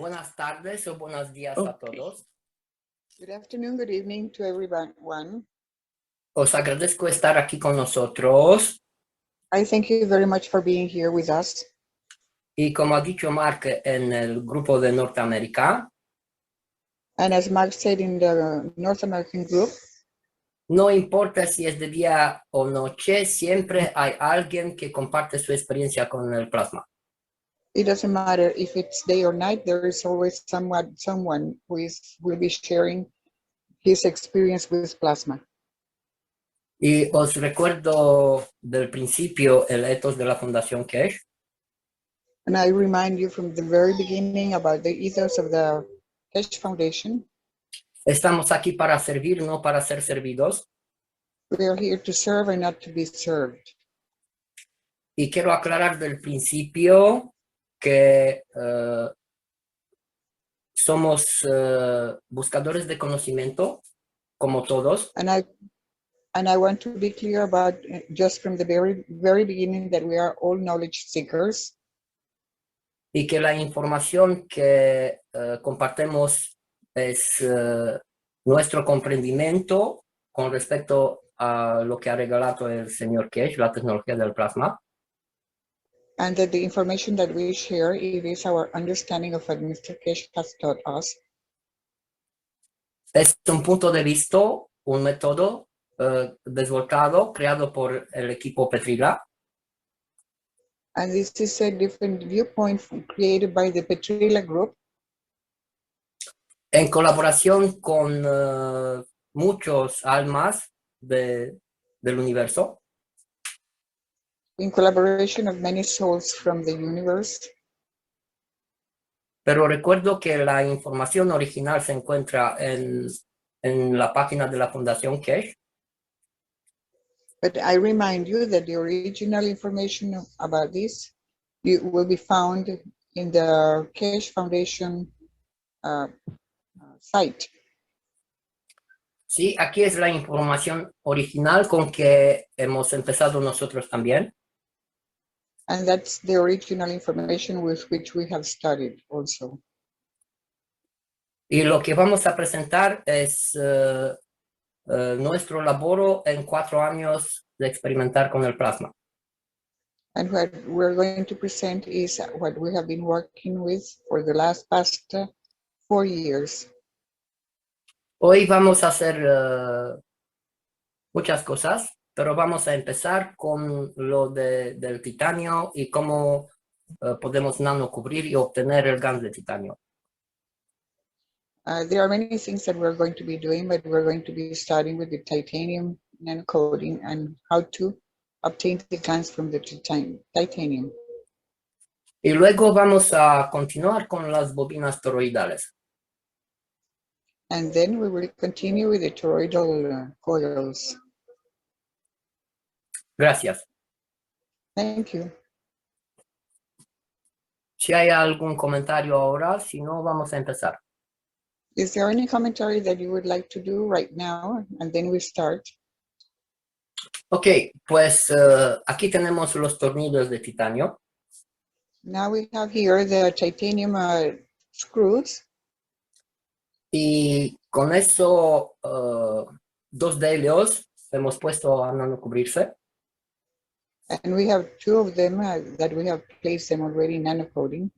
Buenas tardes o buenos días a todos. Good afternoon, good evening to everyone. Os agradezco estar aquí con nosotros. I thank you very much for being here with us. Y como ha dicho Mark en el grupo de Norteamérica, And as Mark said in the North American group, no importa si es de día o noche, siempre hay alguien que comparte su experiencia con el plasma. it doesn't matter if it's day or night, there is always someone who will be sharing his experience with plasma. Y os recuerdo del principio el ethos de la Fundación Cash. And I remind you from the very beginning about the ethos of the Cash Foundation. Estamos aquí para servir, no para ser servidos. We are here to serve and not to be served. Y quiero aclarar del principio que somos buscadores de conocimiento, como todos. And I want to be clear about just from the very beginning that we are all knowledge seekers. Y que la información que compartimos es nuestro comprendimiento con respecto a lo que ha regalado el señor Cash, la tecnología del plasma. And that the information that we share, it is our understanding of what Mr. Cash has taught us. Es un punto de vista, un método desvolcado, creado por el equipo Petrila. And this is a different viewpoint created by the Petrila Group. En colaboración con muchos almas del universo. In collaboration of many souls from the universe. Pero recuerdo que la información original se encuentra en la página de la Fundación Cash. But I remind you that the original information about this will be found in the Cash Foundation site. Sí, aquí es la información original con que hemos empezado nosotros también. And that's the original information with which we have studied also. Y lo que vamos a presentar es nuestro laboro en 4 años de experimentar con el plasma. And what we're going to present is what we have been working with for the past 4 years. Hoy vamos a hacer muchas cosas, pero vamos a empezar con lo del titanio y cómo podemos nanocubrir y obtener el gas de titanio. There are many things that we're going to be doing, but we're going to be starting with the titanium nanocoating and how to obtain the GANs from the titanium. Y luego vamos a continuar con las bobinas toroidales. And then we will continue with the toroidal coils. Gracias. Thank you. Si hay algún comentario ahora, si no, vamos a empezar. Is there any commentary that you would like to do right now? And then we start. Ok, pues aquí tenemos los tornillos de titanio. Now we have here the titanium screws. Y con eso, 2 de ellos hemos puesto a nanocubrirse. And we have 2 of them that we have placed them already in nanocoating.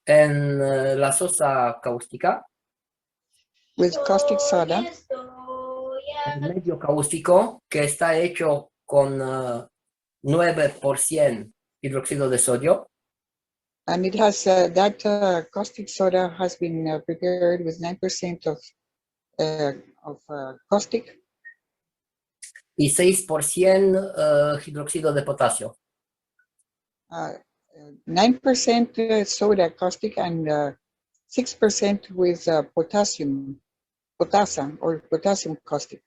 En la sosa cáustica. With caustic soda. El medio cáustico, que está hecho con 9% hidróxido de sodio. And it has that caustic soda has been prepared with 9% of caustic. Y 6% hidróxido de potasio. 9% soda caustic and 6% with potassium caustic.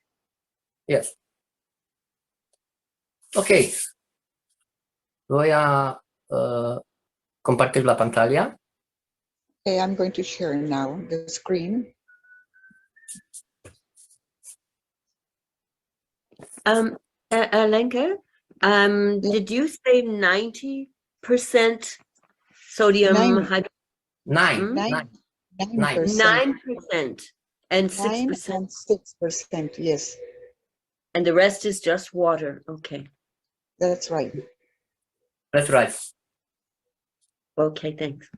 Yes. Ok. Voy a compartir la pantalla. Okay, I'm going to share now the screen. Alenka, did you say 90% sodium hydroxide Nine. 9% and 6%. 9 and 6%, yes, And the rest is just water. Okay. that's right. That's right. Okay, thanks.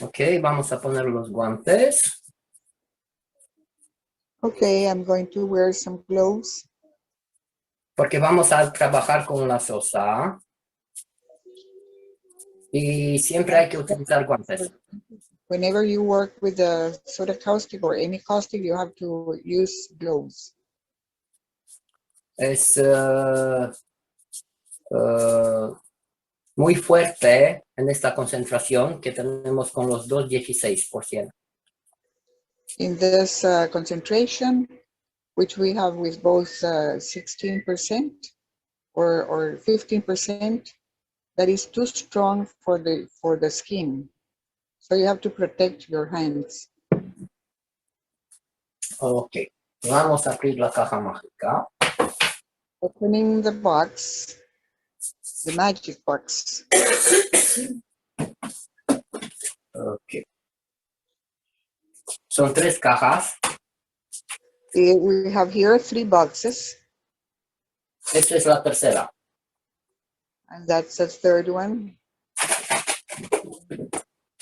Ok, vamos a poner los guantes. Okay, I'm going to wear some gloves Porque vamos a trabajar con la sosa. Y siempre hay que utilizar guantes. whenever you work with the soda caustic or any caustic. You have to use gloves. Es muy fuerte en esta concentración que tenemos con los 2,16%. In this concentration, which we have with both 16% or 15%, that is too strong for the skin. So you have to protect your hands. Ok, vamos a abrir la caja mágica. Opening the box, the magic box. Ok. Son 3 cajas. We have here 3 boxes, Esta es la tercera. and that's the third one.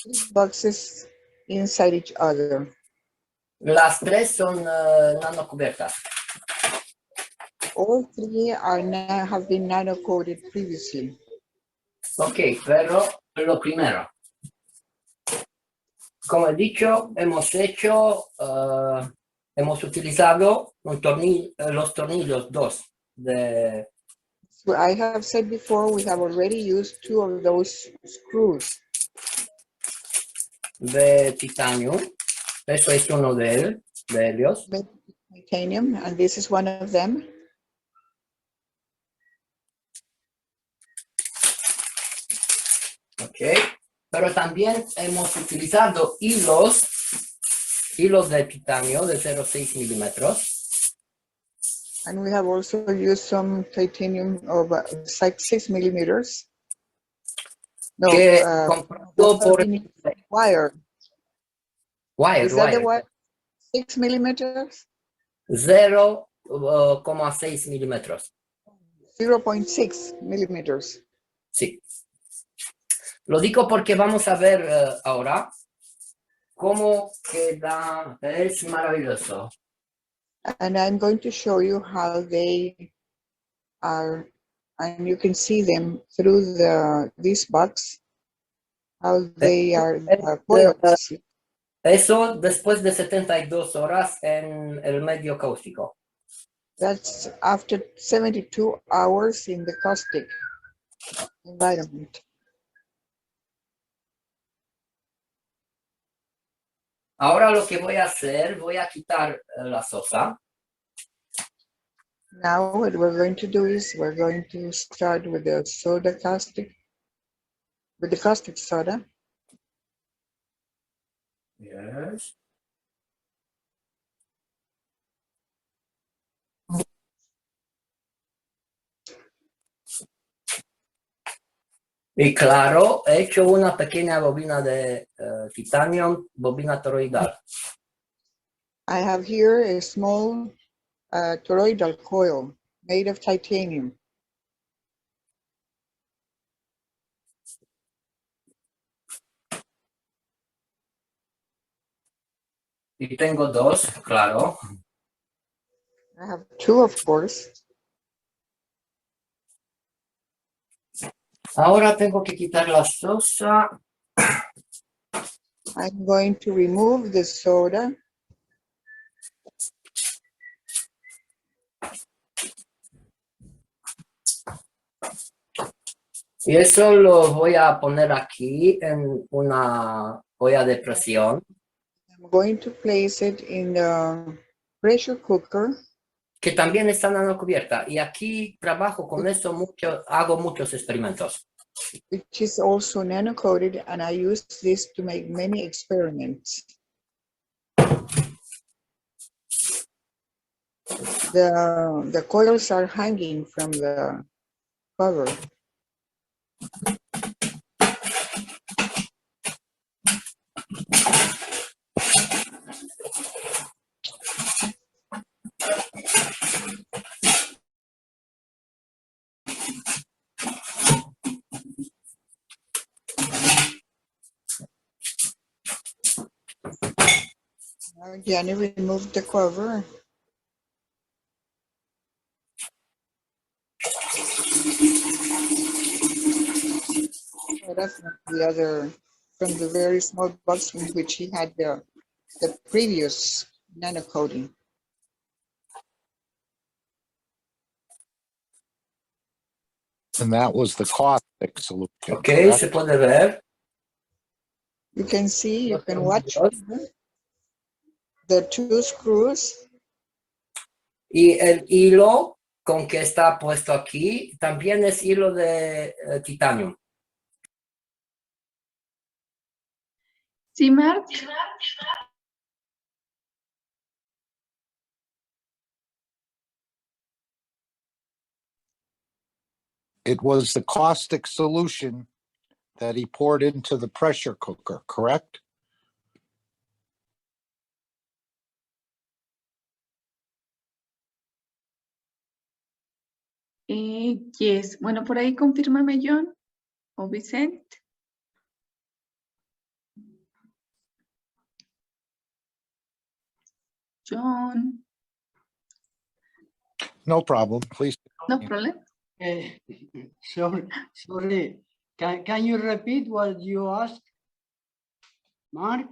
3 boxes inside each other. Las 3 son nanocubiertas. All 3 have been nano-coated previously. Ok, pero lo primero. Como he dicho, hemos utilizado los tornillos 2 de So I have said before, we have already used 2 of those screws. titanio. Eso es uno de ellos. Titanium, and this is one of them. Ok, pero también hemos utilizado hilos de titanio de 0,6 milímetros. And we have also used some titanium of 6 millimeters. No, Que comprado por wire. Is that the wire. wire? 6 millimeters? 0,6 milímetros. 0.6 millimeters. Sí. Lo digo porque vamos a ver ahora cómo queda. Es maravilloso. And I'm going to show you how they are, and you can see them through this box, how they are coils. Eso después de 72 horas en el medio cáustico. That's after 72 hours in the caustic environment. Ahora lo que voy a hacer, voy a quitar la sosa. Now what we're going to do is we're going to start with the soda caustic, with the caustic soda. Yes. Y claro, he hecho una pequeña bobina de titanio, bobina toroidal. I have here a small toroidal coil made of titanium. Y tengo 2, claro. I have 2, of course. Ahora tengo que quitar la sosa. I'm going to remove the soda. Y eso lo voy a poner aquí en una olla de presión. I'm going to place it in the pressure cooker. Que también está nanocubierta. Y aquí trabajo con eso mucho, hago muchos experimentos. Which is also nano-coated, and I use this to make many experiments. The coils are hanging from the cover. Now Gianni removed the cover. That's not the other, from the very small box in which he had the previous nano coating. And that was the caustic solution. Ok, correct? se puede ver. You can see, you can watch the two screws. Y el hilo con que está puesto aquí también es hilo de titanio. Sí, Mark. It was the caustic solution that he poured into the pressure cooker, correct? Yes. Bueno, por ahí confírmame, John o Vicente. John, No problem, please. no problem. Sorry. Can you repeat what you asked, Mark?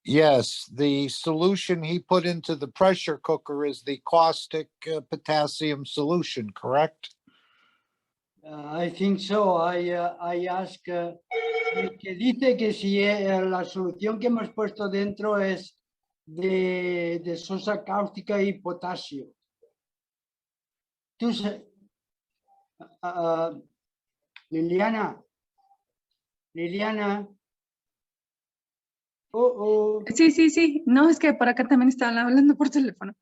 Yes, the solution he put into the pressure cooker is the caustic potassium solution, correct? I think so. I ask, que dice que si la solución que hemos puesto dentro es de sosa cáustica y potasio. Tú, Liliana. Sí. No, es que por acá también estaban hablando por teléfono.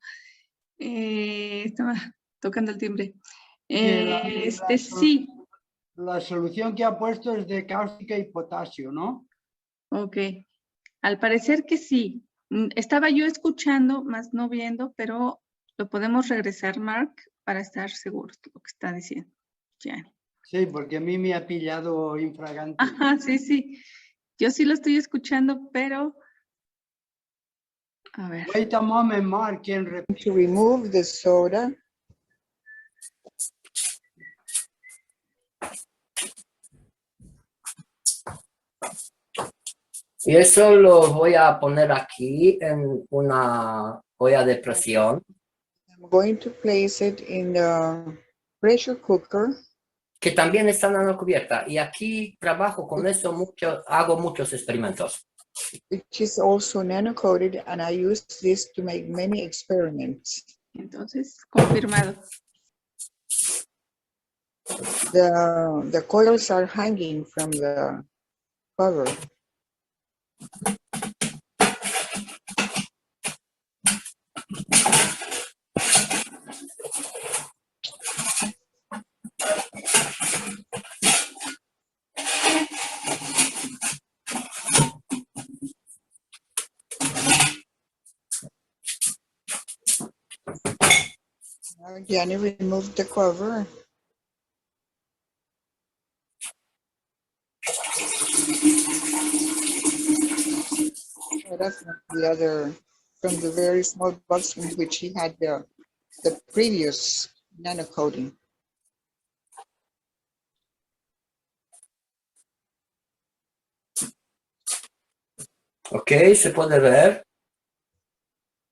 Estaba tocando el timbre. Sí. La solución que ha puesto es de cáustica y potasio, ¿no? Ok. Al parecer que sí. Estaba yo escuchando, más no viendo, pero lo podemos regresar, Mark, para estar seguros de lo que está diciendo Gianni. Sí, porque a mí me ha pillado infragante. Ajá, sí. Yo sí lo estoy escuchando, pero... A ver. Wait a moment, Mark. To remove the soda. Y eso lo voy a poner aquí en una olla de presión. I'm going to place it in the pressure cooker. Que también está nano cubierta. Y aquí trabajo con eso mucho, hago muchos experimentos. Which is also nano coated, and I use this to make many experiments. Entonces, confirmado. The coils are hanging from the cover. Now Gianni removed the cover. That's not the other, from the very small box in which he had the previous nano coating. Ok, se puede ver.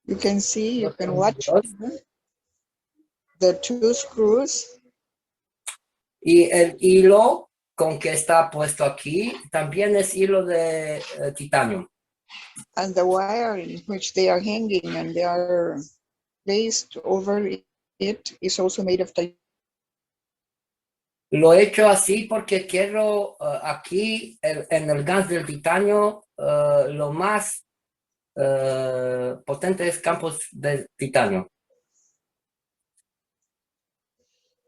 You can see, you can watch the two screws. Y el hilo con que está puesto aquí también es hilo de titanio. And the wire in which they are hanging and they are placed over it is also made of titanium. Lo he hecho así porque quiero aquí en el gas del titanio lo más potentes campos de titanio.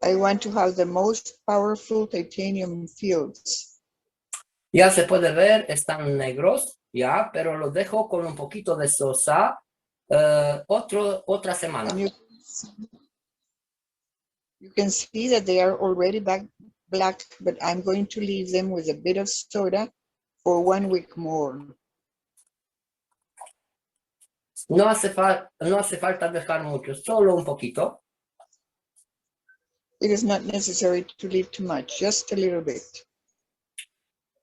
I want to have the most powerful titanium fields. Ya se puede ver, están negros, ya, pero los dejo con un poquito de sosa otra semana. And you can see that they are already black, but I'm going to leave them with a bit of soda for 1 week more. No hace falta dejar mucho, solo un poquito. It is not necessary to leave too much, just a little bit.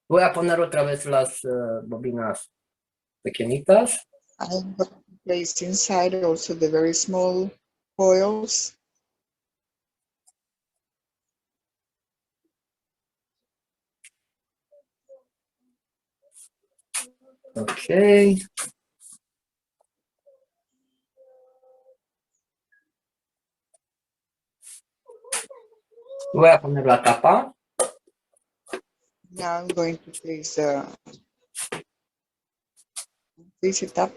Voy a poner otra vez las bobinas pequeñitas. I'm going to place inside also the very small coils. Ok. Voy a poner la tapa. Now I'm going to place it up,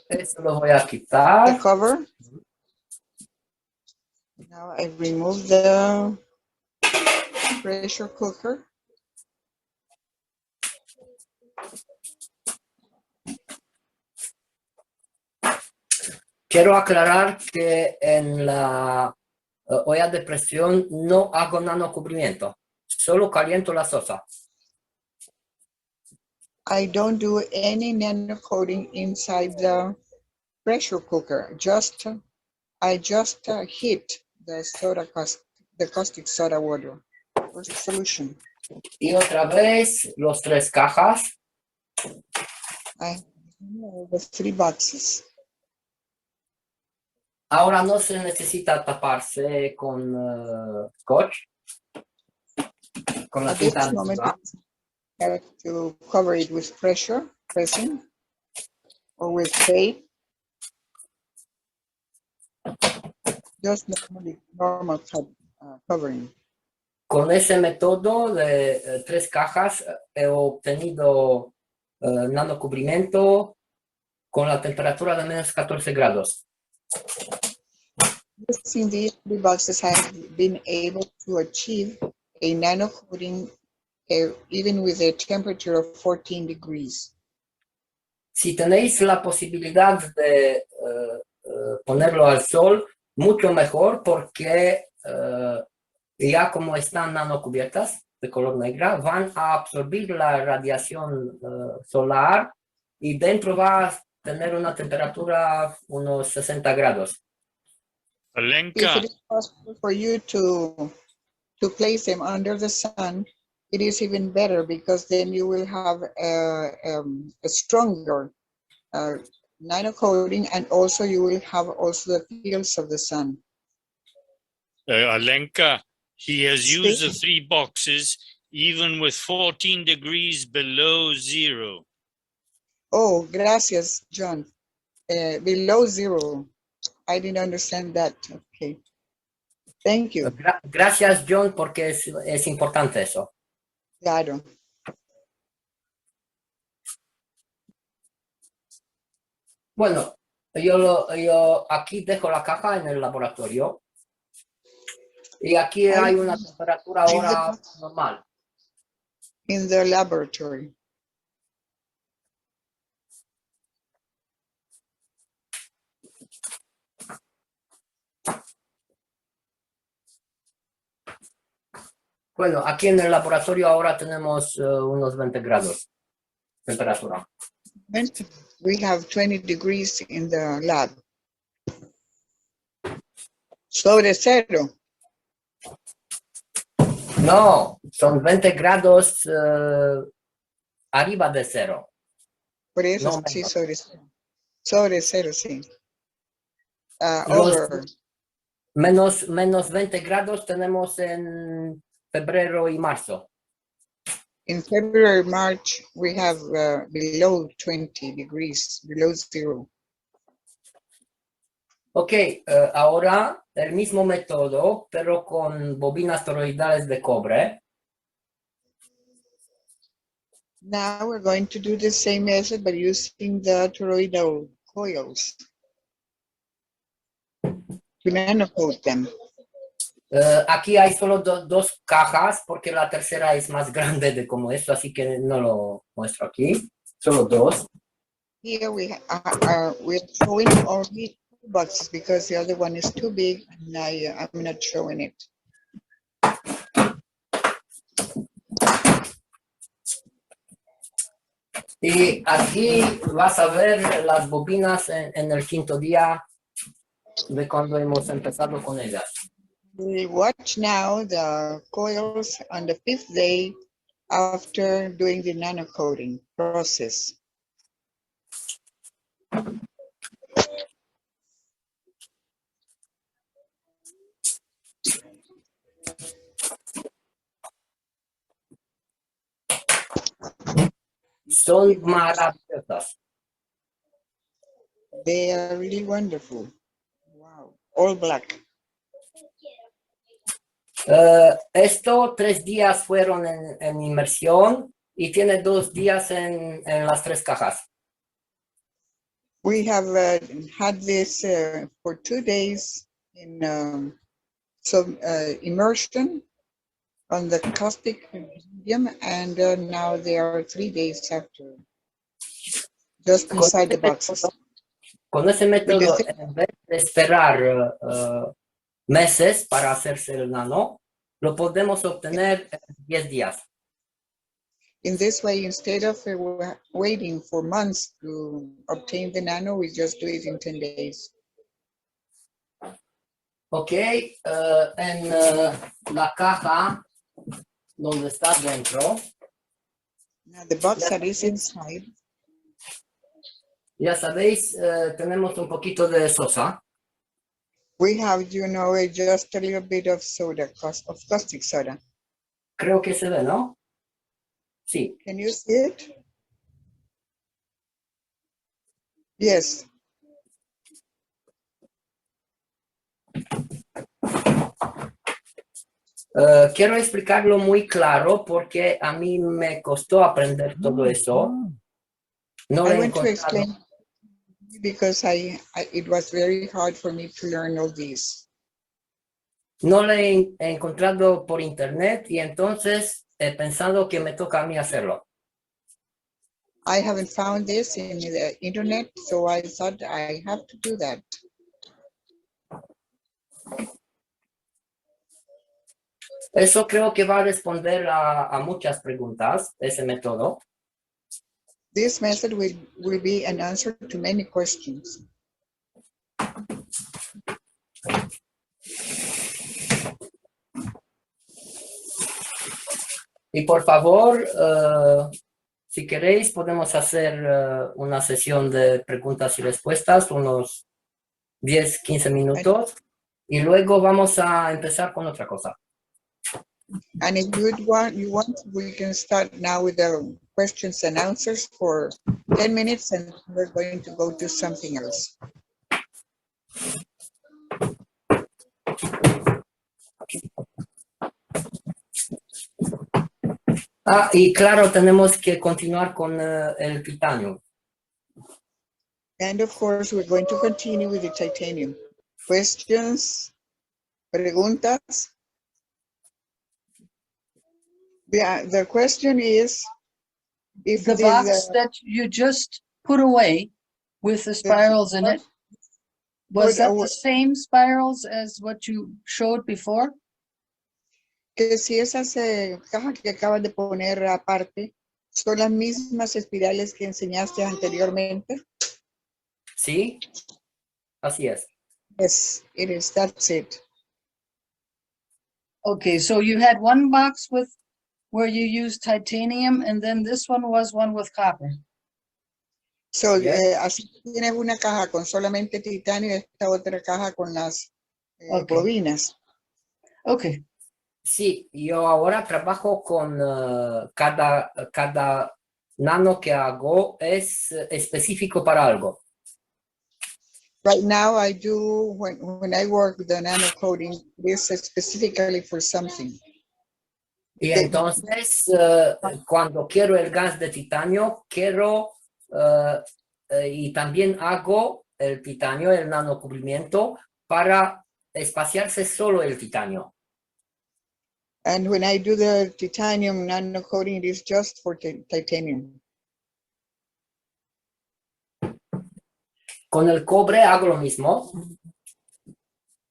Esto lo voy a quitar. the cover. Now I remove the pressure cooker. Quiero aclarar que en la olla de presión no hago nanocubrimiento, solo caliento la sosa. I don't do any nano coating inside the pressure cooker. I just heat the caustic soda water or solution. Y otra vez los 3 cajas. I have the 3 boxes. Ahora no se necesita taparse con scotch. Con la At this cinta moment, adhesiva. I have to cover it with pressing, or with tape. Just normal covering. Con ese método de 3 cajas he obtenido nanocubrimiento con la temperatura de menos 14 grados. Using these 3 boxes, I have been able to achieve a nano coating even with a temperature of 14 degrees. Si tenéis la posibilidad de ponerlo al sol, mucho mejor, porque ya como están nanocubiertas de color negra, van a absorber la radiación solar y dentro va a tener una temperatura unos 60 grados. If Alenka, it is possible for you to place them under the sun, it is even better, because then you will have a stronger nano coating, and also you will have also the fields of the sun. Alenka, he has Sí. used the 3 boxes even with 14 degrees below zero. Oh, gracias, John. Below zero. I didn't understand that. Okay. Thank you. Gracias, John, porque es importante eso. Claro. Bueno, yo aquí dejo la caja en el laboratorio y aquí hay una temperatura ahora normal. In the laboratory. Bueno, aquí en el laboratorio ahora tenemos unos 20 grados de temperatura. We have 20 degrees in the lab. Sobre cero. No, son 20 grados arriba de cero. Por eso No, sí, menos. sobre cero. Sobre cero, sí. Los- Over. menos 20 grados tenemos en febrero y marzo. In February, March, we have below 20 degrees, below zero. Ok, ahora el mismo método, pero con bobinas toroidales de cobre. Now we're going to do the same method, but using the toroidal coils to nanocoat them. Aquí hay solo dos cajas porque la tercera es más grande de como esto, así que no lo muestro aquí. Solo dos. Here we're showing only 2 boxes because the other one is too big and I'm not showing it. Y aquí vas a ver las bobinas en el 5º día de cuando hemos empezado con ellas. We watch now the coils on the 5th day after doing the nano coating process. Son maravillosas. They are really wonderful. Wow, all black. Esto 3 días fueron en inmersión y tiene 2 días en las 3 cajas. We have had this for 2 days in immersion on the caustic medium, and now they are 3 days after, just inside the boxes. Con ese método, en vez de esperar meses para hacerse el nano, lo podemos obtener en 10 días. In this way, instead of waiting for months to obtain the nano, we just do it in 10 days. Ok, en la caja donde está dentro, Now the box that is inside, ya sabéis, tenemos un poquito de sosa. we have, just a little bit of soda, of caustic soda. Creo que se ve, ¿no? Sí. Can you see it? Yes. Quiero explicarlo muy claro porque a mí me costó aprender todo eso. No I lo he want to encontrado. explain because it was very hard for me to learn all these. No lo he encontrado por internet y entonces he pensado que me toca a mí hacerlo. I haven't found this in the internet, so I thought I have to do that. Eso creo que va a responder a muchas preguntas, ese método. This method will be an answer to many questions. Y por favor, si queréis, podemos hacer una sesión de preguntas y respuestas, unos 10, 15 minutos, y luego vamos a empezar con otra cosa. And if you want, we can start now with the questions and answers for 10 minutes, and we're going to go to something else. Y claro, tenemos que continuar con el titanio. And of course, we're going to continue with the titanium. Questions, preguntas. The question is, if The box that you just put away with the spirals in it, was that the same spirals as what you showed before? que si esas cajas que acabas de poner aparte son las mismas espirales que enseñaste anteriormente. Sí, así es. Yes, it is. That's it. Okay, so you had one box with where you used titanium, and then this one was one with copper. So, Yes. así tienes una caja con solamente titanio y esta otra caja con las Okay. bobinas. Okay. Sí, yo ahora trabajo con cada nano que hago es específico para algo. Right now, I do, when I work the nano coating, this is specifically for something. Y entonces, cuando quiero el gas de titanio, y también hago el titanio, el nanocubrimiento, para espaciarse solo el titanio. And when I do the titanium nano coating, it is just for titanium. Con el cobre hago lo mismo,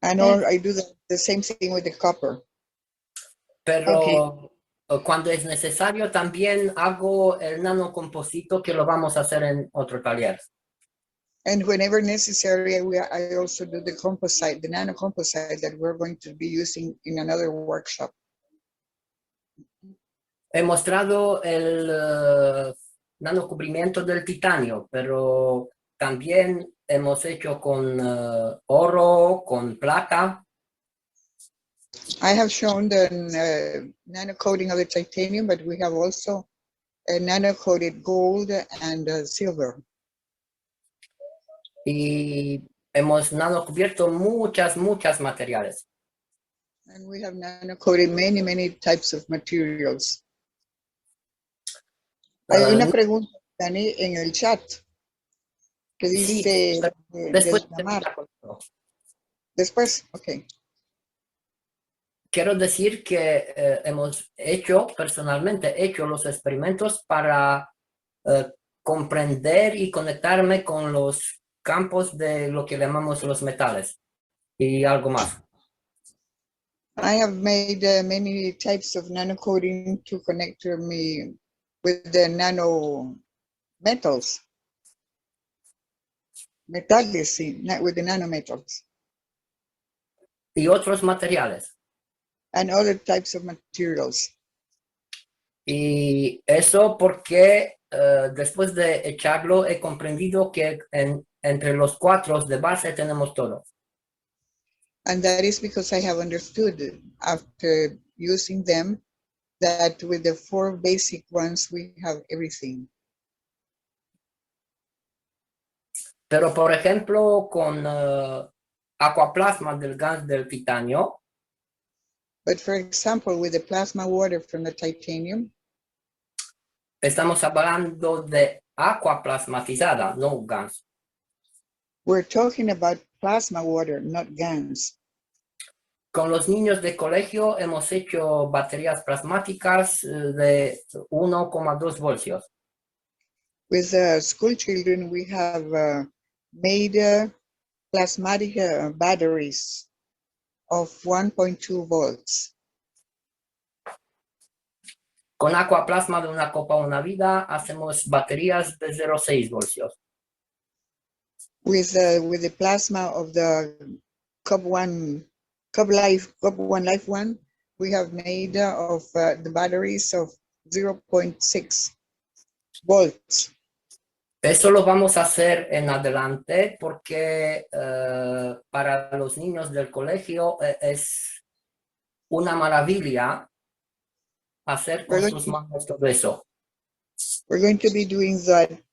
And or I do the same thing with the copper. pero cuando es necesario también hago el nanocomposito que lo vamos a hacer en otro taller. And whenever necessary, I also do the composite, the nano composite that we're going to be using in another workshop. He mostrado el nanocubrimiento del titanio, pero también hemos hecho con oro, con plata. I have shown the nano coating of the titanium, but we have also nano coated gold and silver. Y hemos nanocubierto muchas materiales. And we have nano coated many types of materials. Hay una pregunta, Dani, en el chat que dice después, ok. Quiero decir que hemos personalmente hecho los experimentos para comprender y conectarme con los campos de lo que llamamos los metales y algo más. I have made many types of nano coating to connect me with the nano metals. Metales, sí, with the nanometals. Y otros materiales. And other types of materials. Y eso porque después de echarlo he comprendido que entre los 4 de base tenemos todo. And that is because I have understood after using them that with the 4 basic ones we have everything. Pero por ejemplo con aquaplasma del gas del titanio. But for example, with the plasma water from the titanium, estamos hablando de agua plasmatizada, no gas. We're talking about plasma water, not GANs. Con los niños de colegio hemos hecho baterías plasmáticas de 1,2 voltios. With school children, we have made plasmatic batteries of 1.2 volts. Con agua plasma de una copa una vida hacemos baterías de 0,6 voltios. With the plasma of the Cup One Life One, we have made of the batteries of 0.6 volts. Eso lo vamos a hacer en adelante porque para los niños del colegio es una maravilla hacer con sus manos todo eso. We're going to be doing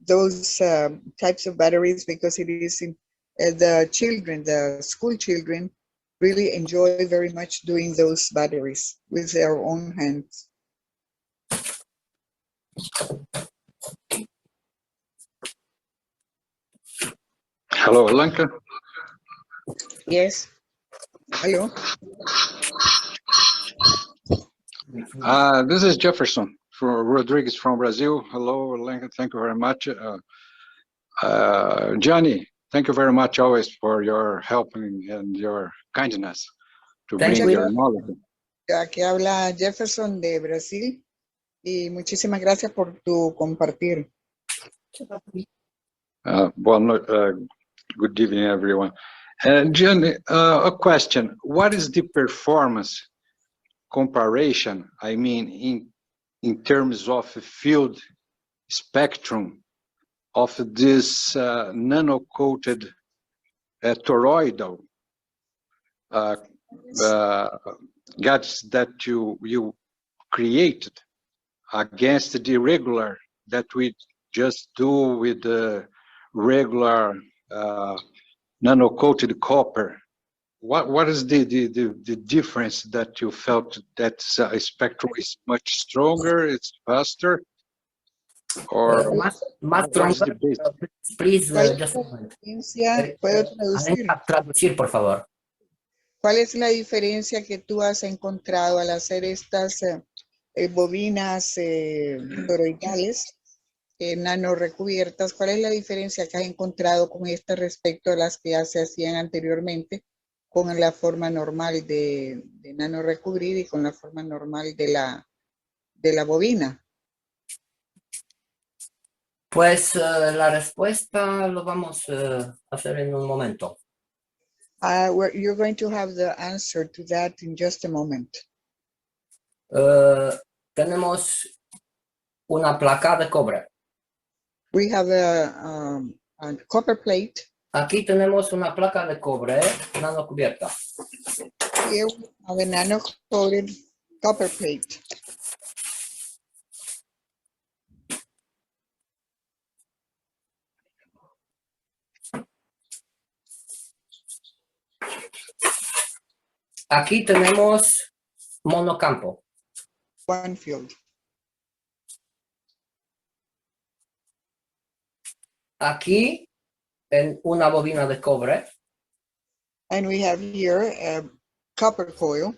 those types of batteries because it is the school children really enjoy very much doing those batteries with their own hands. Hello, Alanka. Yes. Hello. This is Jefferson Rodriguez from Brazil. Hello, Alanka. Thank you very much. Gianni, thank you very much always for your help and your kindness to bring your knowledge. Aquí habla Jefferson de Brasil y muchísimas gracias por tu compartir. Good evening, everyone. Gianni, a question. What is the performance comparison, I mean, in terms of field spectrum of this nano-coated toroidal gadgets that you created against the regular that we just do with the regular nano-coated copper? What is the difference that you felt that spectrum is much stronger, it's faster, or más stronger? Please, just a moment. ¿Puedo traducir? Traducir, por favor. ¿Cuál es la diferencia que tú has encontrado al hacer estas bobinas toroidales nano recubiertas? ¿Cuál es la diferencia que has encontrado con esta respecto a las que ya se hacían anteriormente con la forma normal de nano recubrir y con la forma normal de la bobina? Pues la respuesta lo vamos a hacer en un momento. You're going to have the answer to that in just a moment. Tenemos una placa de cobre. We have a copper plate. Aquí tenemos una placa de cobre nano cubierta. Here we have a nano coated copper plate. Aquí tenemos monocampo. One field. Aquí en una bobina de cobre And we have here a copper coil.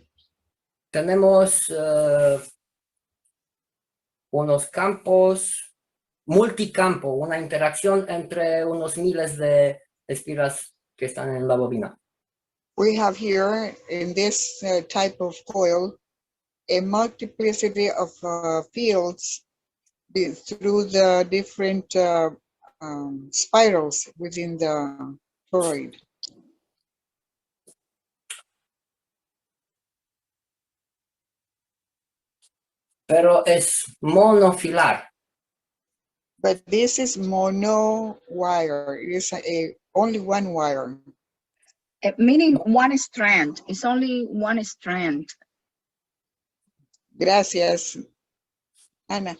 tenemos unos campos multicampo, una interacción entre unos miles de espiras que están en la bobina. We have here in this type of coil a multiplicity of fields through the different spirals within the toroid. Pero es monofilar. But this is mono wire. It is only one wire. Meaning one strand. It's only one strand. Gracias, Ana.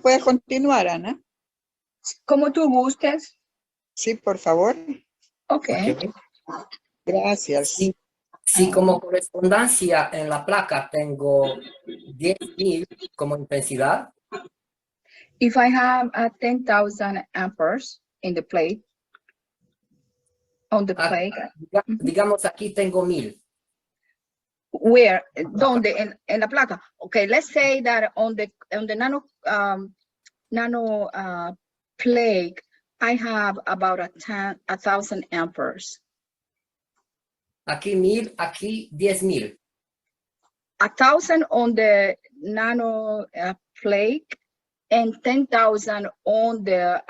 ¿Puedes continuar, Ana? Como tú gustes. Sí, por favor. Okay. Gracias. Si como correspondencia en la placa tengo 10.000 como intensidad, If I have 10,000 amperes in the plate, on the plate, digamos aquí tengo 1.000. where, donde, en la placa. Okay, let's say that on the nano plate, I have about 1,000 amperes. Aquí 1.000, aquí 10.000. 1,000 on the nano plate and 10,000 on the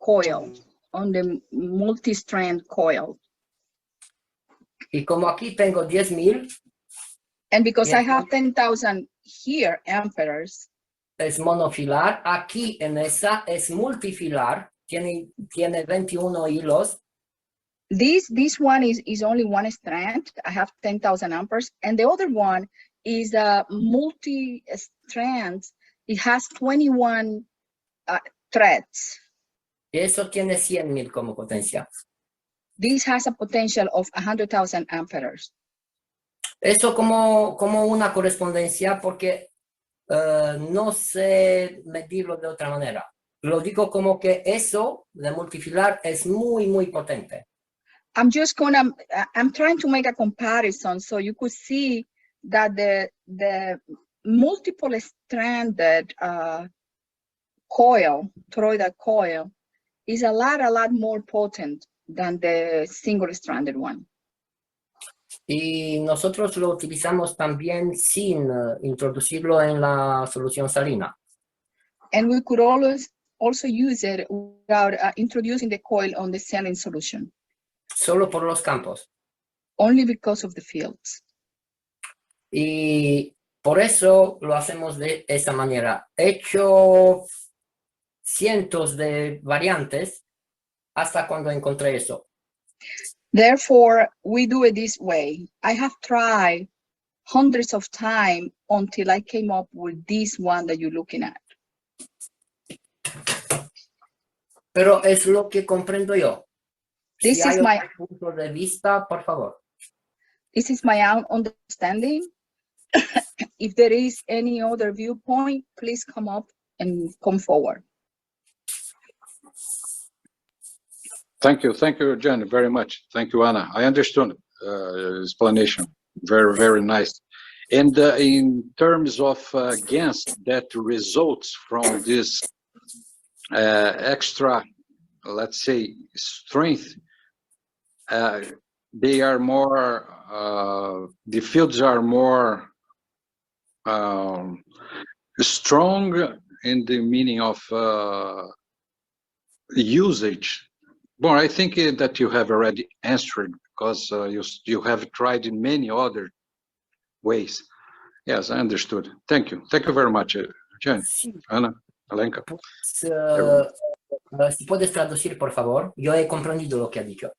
coil, on the multi-strand coil. Y como aquí tengo 10.000. And because I have 10,000 here amperes. Es monofilar. Aquí en esa es multifilar. Tiene 21 hilos. This one is only one strand. I have 10,000 amperes. And the other one is a multi-strand. It has 21 threads. Y eso tiene 100.000 como potencia. This has a potential of 100,000 amperes. Eso como una correspondencia porque no sé medirlo de otra manera. Lo digo como que eso de multifilar es muy, muy potente. I'm trying to make a comparison so you could see that the multiple stranded coil, toroidal coil, is a lot more potent than the single stranded one. Y nosotros lo utilizamos también sin introducirlo en la solución salina. And we could also use it without introducing the coil on the saline solution. Solo por los campos. Only because of the fields. Y por eso lo hacemos de esa manera. He hecho cientos de variantes hasta cuando encontré eso. Therefore, we do it this way. I have tried hundreds of times until I came up with this one that you're looking at. Pero es lo que comprendo yo. This Si is hay my otro punto de vista, por favor. This is my own understanding. If there is any other viewpoint, please come up and come forward. Thank you, Jen, very much. Thank you, Anna. I understood. explanation. Very, very nice. And in terms of gas that results from this extra, let's say, strength, they are more, the fields are more strong in the meaning of usage. Well, I think that you have already answered, because you have tried in many other ways. Yes, I understood. Thank you. Thank you very much, Jen, Ana, Alenka. ¿Si puedes traducir, por favor? Yo he comprendido lo que ha dicho.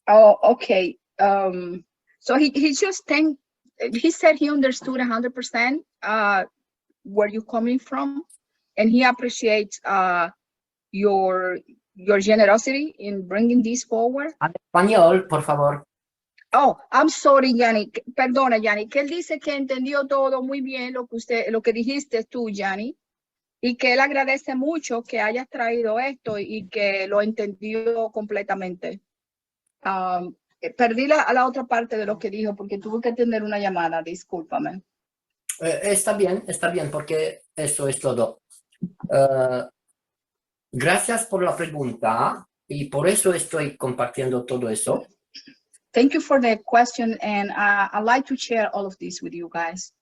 Oh, okay. So he just he said he understood 100% where you're coming from, and he appreciates your generosity in bringing this forward. En español, por favor. Oh, I'm sorry, Yanni. Perdona, Yanni, que él dice que entendió todo muy bien lo que dijiste tú, Yanni, y que él agradece mucho que hayas traído esto y que lo entendió completamente. Perdí la otra parte de lo que dijo porque tuve que atender una llamada, discúlpame. Está bien, porque eso es todo. Gracias por la pregunta y por eso estoy compartiendo todo eso. Thank you for the question, and I'd like to share all of this with you guys.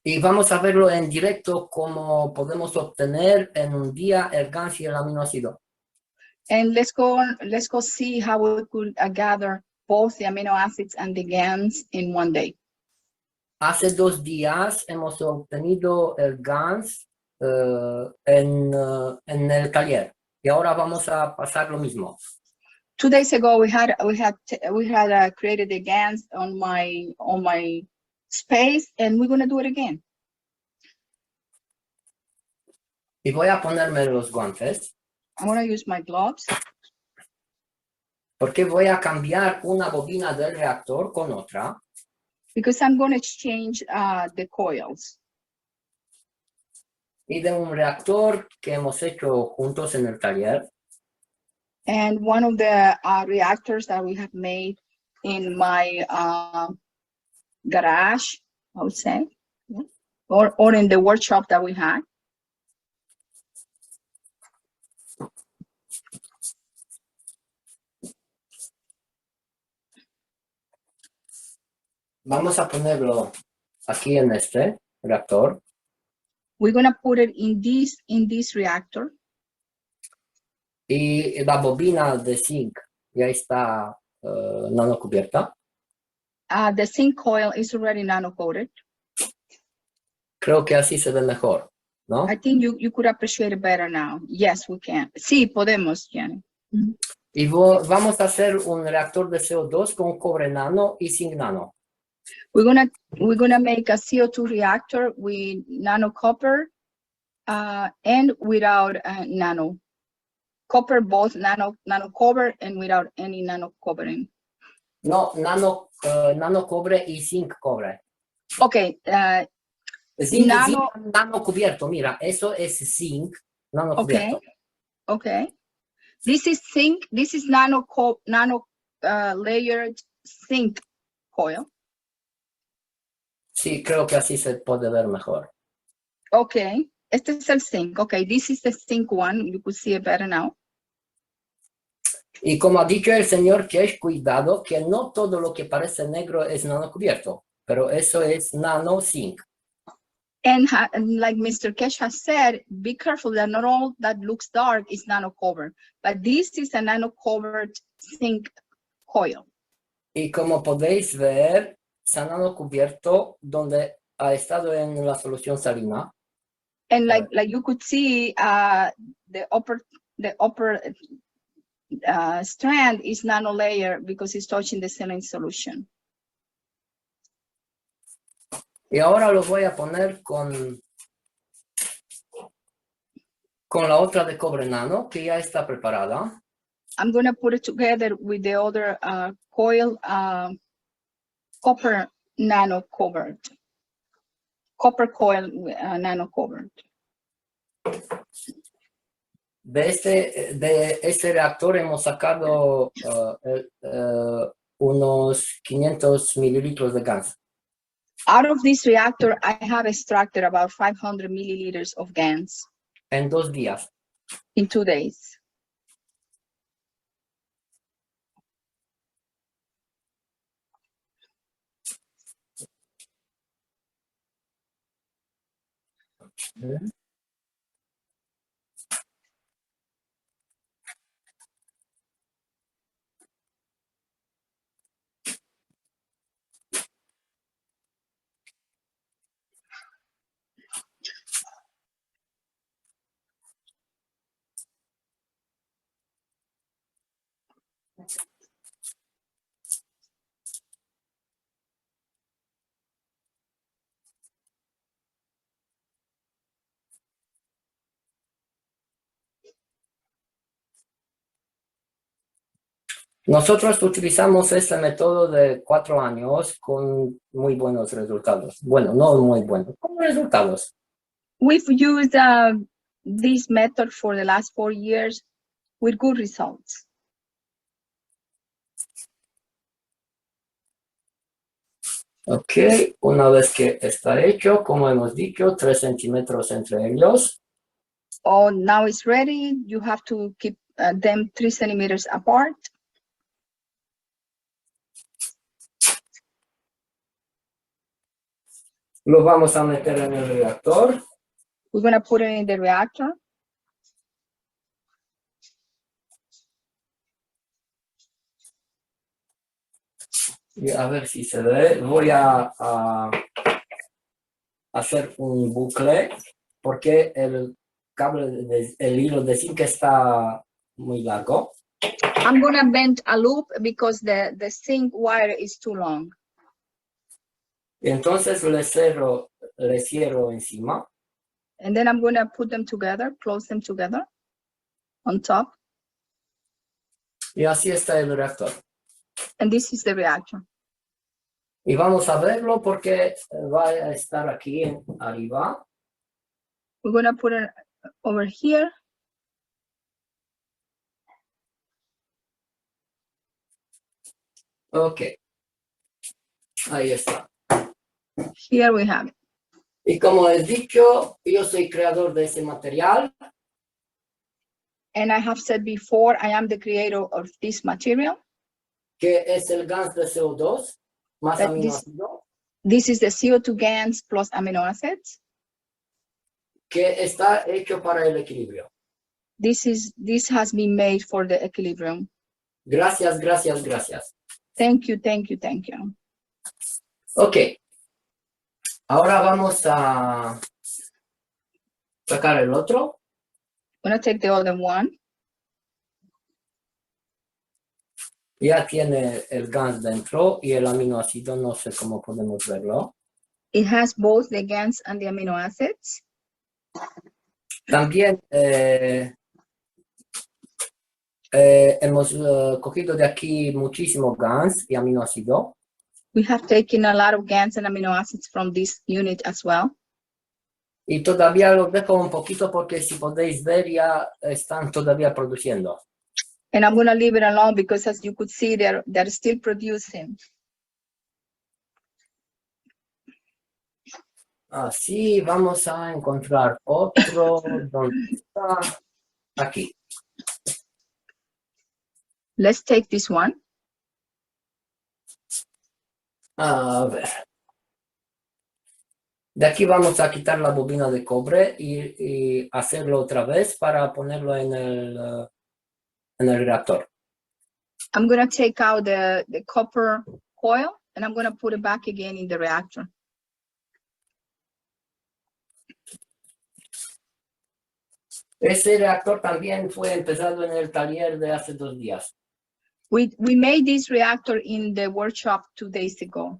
Y vamos a verlo en directo cómo podemos obtener en un día el GANS y el aminoácido. And let's go see how we could gather both the amino acids and the GANs in one day. Hace 2 días hemos obtenido el GANS en el taller y ahora vamos a pasar lo mismo. 2 days ago, we had created the GANs on my space, and we're gonna do it again. Y voy a ponerme los guantes. I'm gonna use my gloves. Porque voy a cambiar una bobina del reactor con otra. Because I'm gonna exchange the coils. Y de un reactor que hemos hecho juntos en el taller. And one of the reactors that we have made in my garage, I would say, or in the workshop that we had. Vamos a ponerlo aquí en este reactor. We're gonna put it in this reactor. Y la bobina de zinc ya está nanocubierta. The zinc coil is already nano-coated. Creo que así se ve mejor, ¿no? I think you could appreciate it better now. Yes, we can. Sí, podemos, Gianni. Y vamos a hacer un reactor de CO2 con cobre nano y zinc nano. We're gonna make a CO2 reactor with nano copper and without nano copper, both nano cover and without any nano covering. No, nano cobre y zinc cobre. Okay. Zinc nano cubierto, mira, eso es zinc nano cubierto. Okay. This is zinc. This is nano layered zinc coil. Sí, creo que así se puede ver mejor. Okay. Este es el zinc. Okay, this is the zinc one. You could see it better now. Y como ha dicho el señor Kesh, cuidado que no todo lo que parece negro es nano cubierto, pero eso es nano zinc. And like Mr. Kesh has said, be careful that not all that looks dark is nano covered, but this is a nano covered zinc coil. Y como podéis ver, se ha nano cubierto donde ha estado en la solución salina. And like you could see, the upper strand is nano layer because it's touching the saline solution. Y ahora lo voy a poner con la otra de cobre nano que ya está preparada. I'm going to put it together with the other coil, copper nano covered. Copper coil nano covered. De este reactor hemos sacado unos 500 mililitros de gas. Out of this reactor, I have extracted about 500 milliliters of GANs En 2 días. in 2 days. Nosotros utilizamos este método de 4 años con muy buenos resultados. Bueno, no muy buenos, con resultados. We've used this method for the last 4 years with good results. Ok, una vez que está hecho, como hemos dicho, 3 centímetros entre ellos. Oh, now it's ready. You have to keep them 3 centimeters apart. Los vamos a meter en el reactor. We're going to put it in the reactor. Y a ver si se ve. Voy a hacer un bucle porque el cable, el hilo de zinc está muy largo. I'm going to bend a loop because the zinc wire is too long. Y entonces le cierro encima. And then I'm going to put them together, close them together on top. Y así está el reactor. And this is the reactor. Y vamos a verlo porque va a estar aquí arriba. We're going to put it over here. Ok. Ahí está. Here we have it. Y como he dicho, yo soy creador de ese material. And I have said before, I am the creator of this material. Que es el gas de CO2 más That aminoácido. This is the CO2 GANs plus amino acids. Que está hecho para el equilibrio. This has been made for the equilibrium. Gracias, gracias, gracias. Thank you, thank you, thank you. Ok. Ahora vamos a sacar el otro. I'm going to take the other one. Ya tiene el gas dentro y el aminoácido, no sé cómo podemos verlo. It has both the GANs and the amino acids. También hemos cogido de aquí muchísimo gas y aminoácido. We have taken a lot of GANs and amino acids from this unit as well. Y todavía los dejo un poquito porque si podéis ver ya están todavía produciendo. And I'm going to leave it alone because as you could see, they're still producing. Así vamos a encontrar otro. ¿Dónde está? Aquí. Let's take this one. A ver. De aquí vamos a quitar la bobina de cobre y hacerlo otra vez para ponerlo en el reactor. I'm going to take out the copper coil and I'm going to put it back again in the reactor. Ese reactor también fue empezado en el taller de hace 2 días. We made this reactor in the workshop 2 days ago.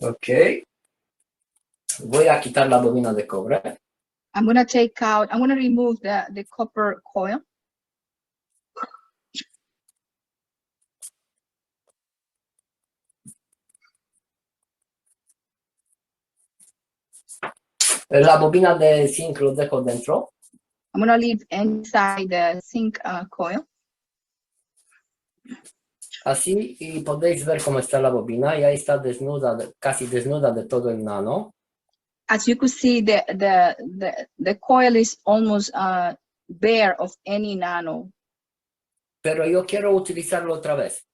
Ok. Voy a quitar la bobina de cobre. I'm going to remove the copper coil. La bobina de zinc lo dejo dentro. I'm going to leave inside the zinc coil. Así, y podéis ver cómo está la bobina. Y ahí está desnuda, casi desnuda de todo el nano. As you could see, the coil is almost bare of any nano, Pero yo quiero utilizarlo otra vez.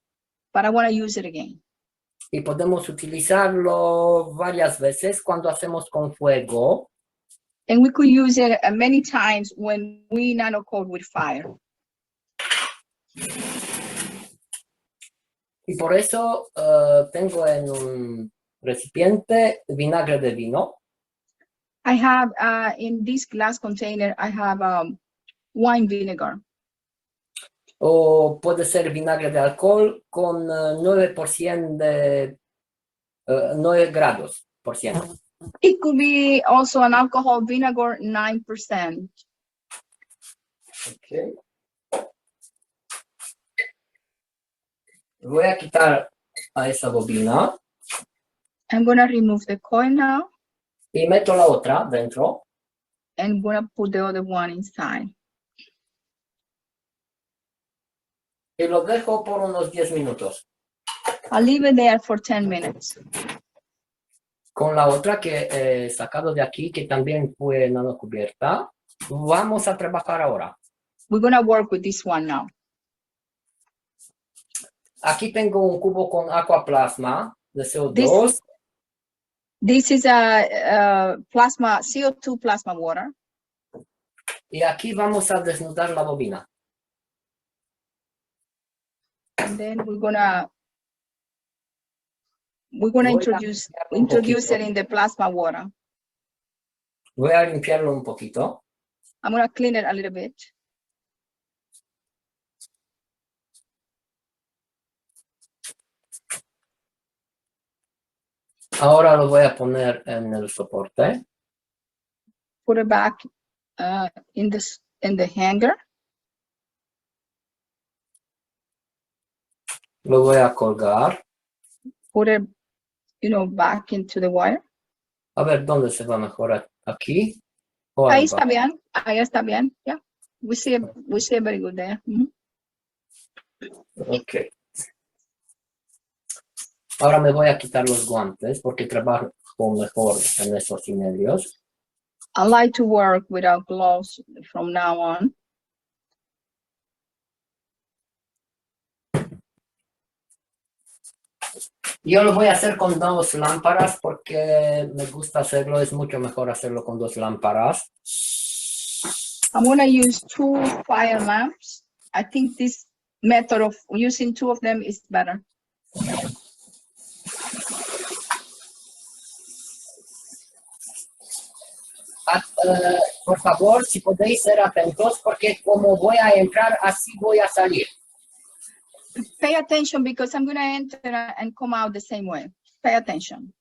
but I want to use it again. Y podemos utilizarlo varias veces cuando hacemos con fuego. And we could use it many times when we nano coat with fire. Y por eso tengo en un recipiente vinagre de vino. I have in this glass container, I have wine vinegar. O puede ser vinagre de alcohol con 9% de 9 grados por ciento. It could be also an alcohol vinegar, 9%. Okay. Voy a quitar a esa bobina I'm going to remove the coil now, y meto la otra dentro. and I'm going to put the other one inside. Y lo dejo por unos 10 minutos. I'll leave it there for 10 minutes. Con la otra que he sacado de aquí, que también fue nano cubierta, vamos a trabajar ahora. We're going to work with this one now. Aquí tengo un cubo con aquaplasma de CO2. This is a plasma, CO2 plasma water. Y aquí vamos a desnudar la bobina. And then we're gonna introduce it in the plasma water. Voy a limpiarlo un poquito. I'm gonna clean it a little bit. Ahora lo voy a poner en el soporte. Put it back in the hanger. Lo voy a colgar. Put it, back into the wire. A ver, ¿dónde se va mejor? ¿Aquí? ¿O Ahí arriba? está bien. Ahí está bien. Yeah. We see very good there. Mhm. Ok. Ahora me voy a quitar los guantes porque trabajo mejor en esos medios. I like to work without gloves from now on. Yo lo voy a hacer con 2 lámparas porque me gusta hacerlo. Es mucho mejor hacerlo con 2 lámparas. I'm going to use 2 fire lamps. I think this method of using 2 of them is better. Por favor, si podéis ser atentos, porque como voy a entrar, así voy a salir. Pay attention because I'm going to enter and come out the same way. Pay attention.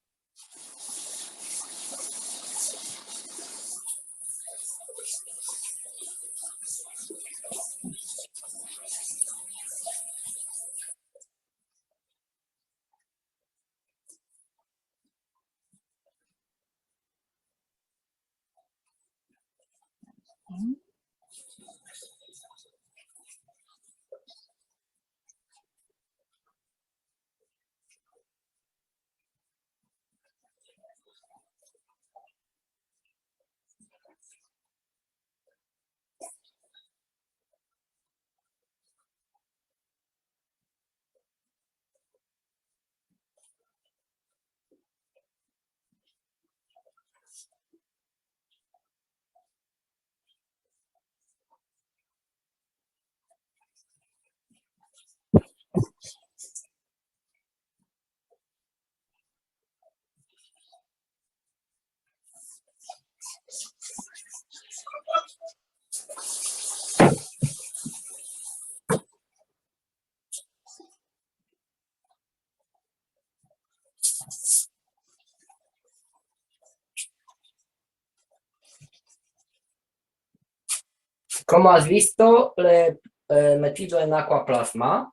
Como has visto, le he metido en aquaplasma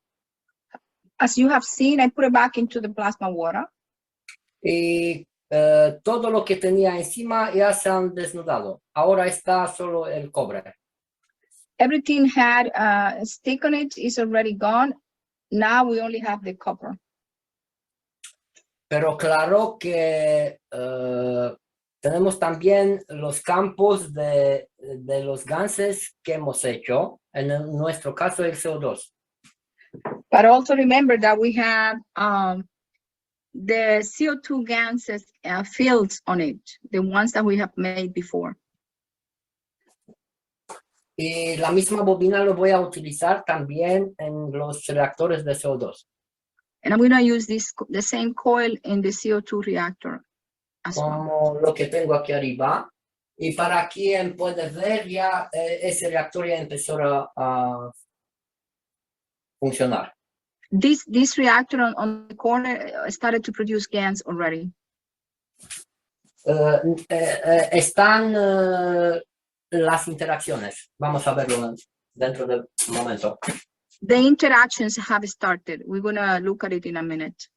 As you have seen, I put it back into the plasma water. y todo lo que tenía encima ya se han desnudado. Ahora está solo el cobre. Everything had a stick on it is already gone. Now we only have the copper. Pero claro que tenemos también los campos de los gases que hemos hecho, en nuestro caso el CO2. But also remember that we have the CO2 gases fields on it, the ones that we have made before. Y la misma bobina lo voy a utilizar también en los reactores de CO2. And I'm going to use the same coil in the CO2 reactor as well. Como lo que tengo aquí arriba. Y para quien puede ver, ya ese reactor ya empezó a funcionar. This reactor on the corner started to produce GANs already. Están las interacciones. Vamos a verlo dentro del momento. The interactions have started. We're going to look at it in a minute.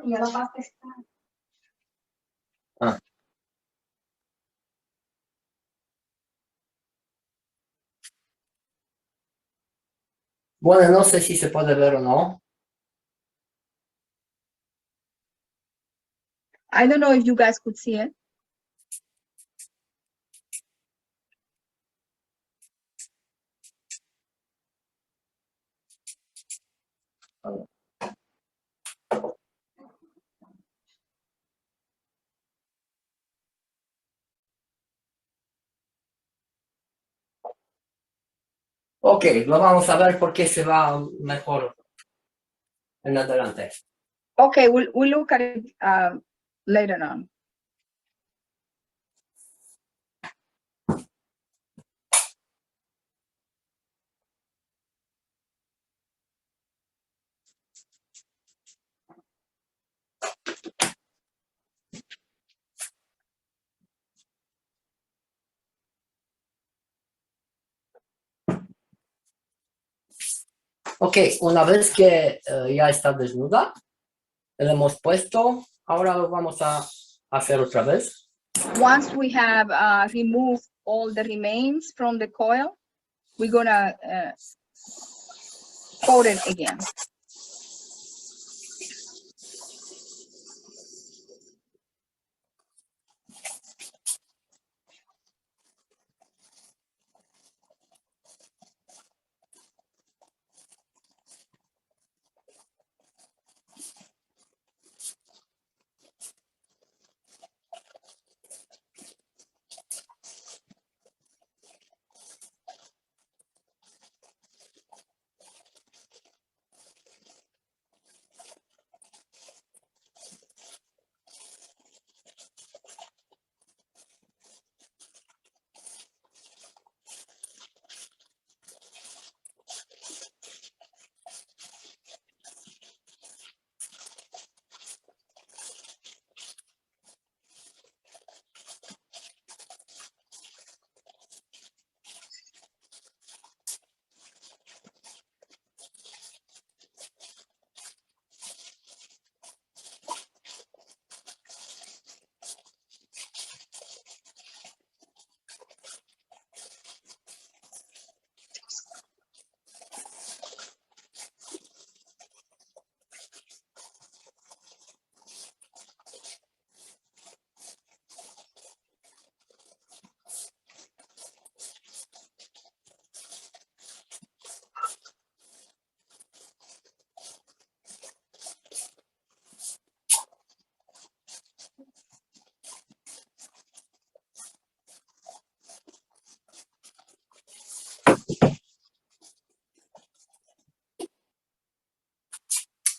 Ya la pasta está. Ah. Bueno, no sé si se puede ver o no. I don't know if you guys could see it. Ok, lo vamos a ver porque se va mejor en adelante. Okay, we'll look at it later on. Ok, una vez que ya está desnuda, le hemos puesto, ahora lo vamos a hacer otra vez. Once we have removed all the remains from the coil, we're gonna coat it again.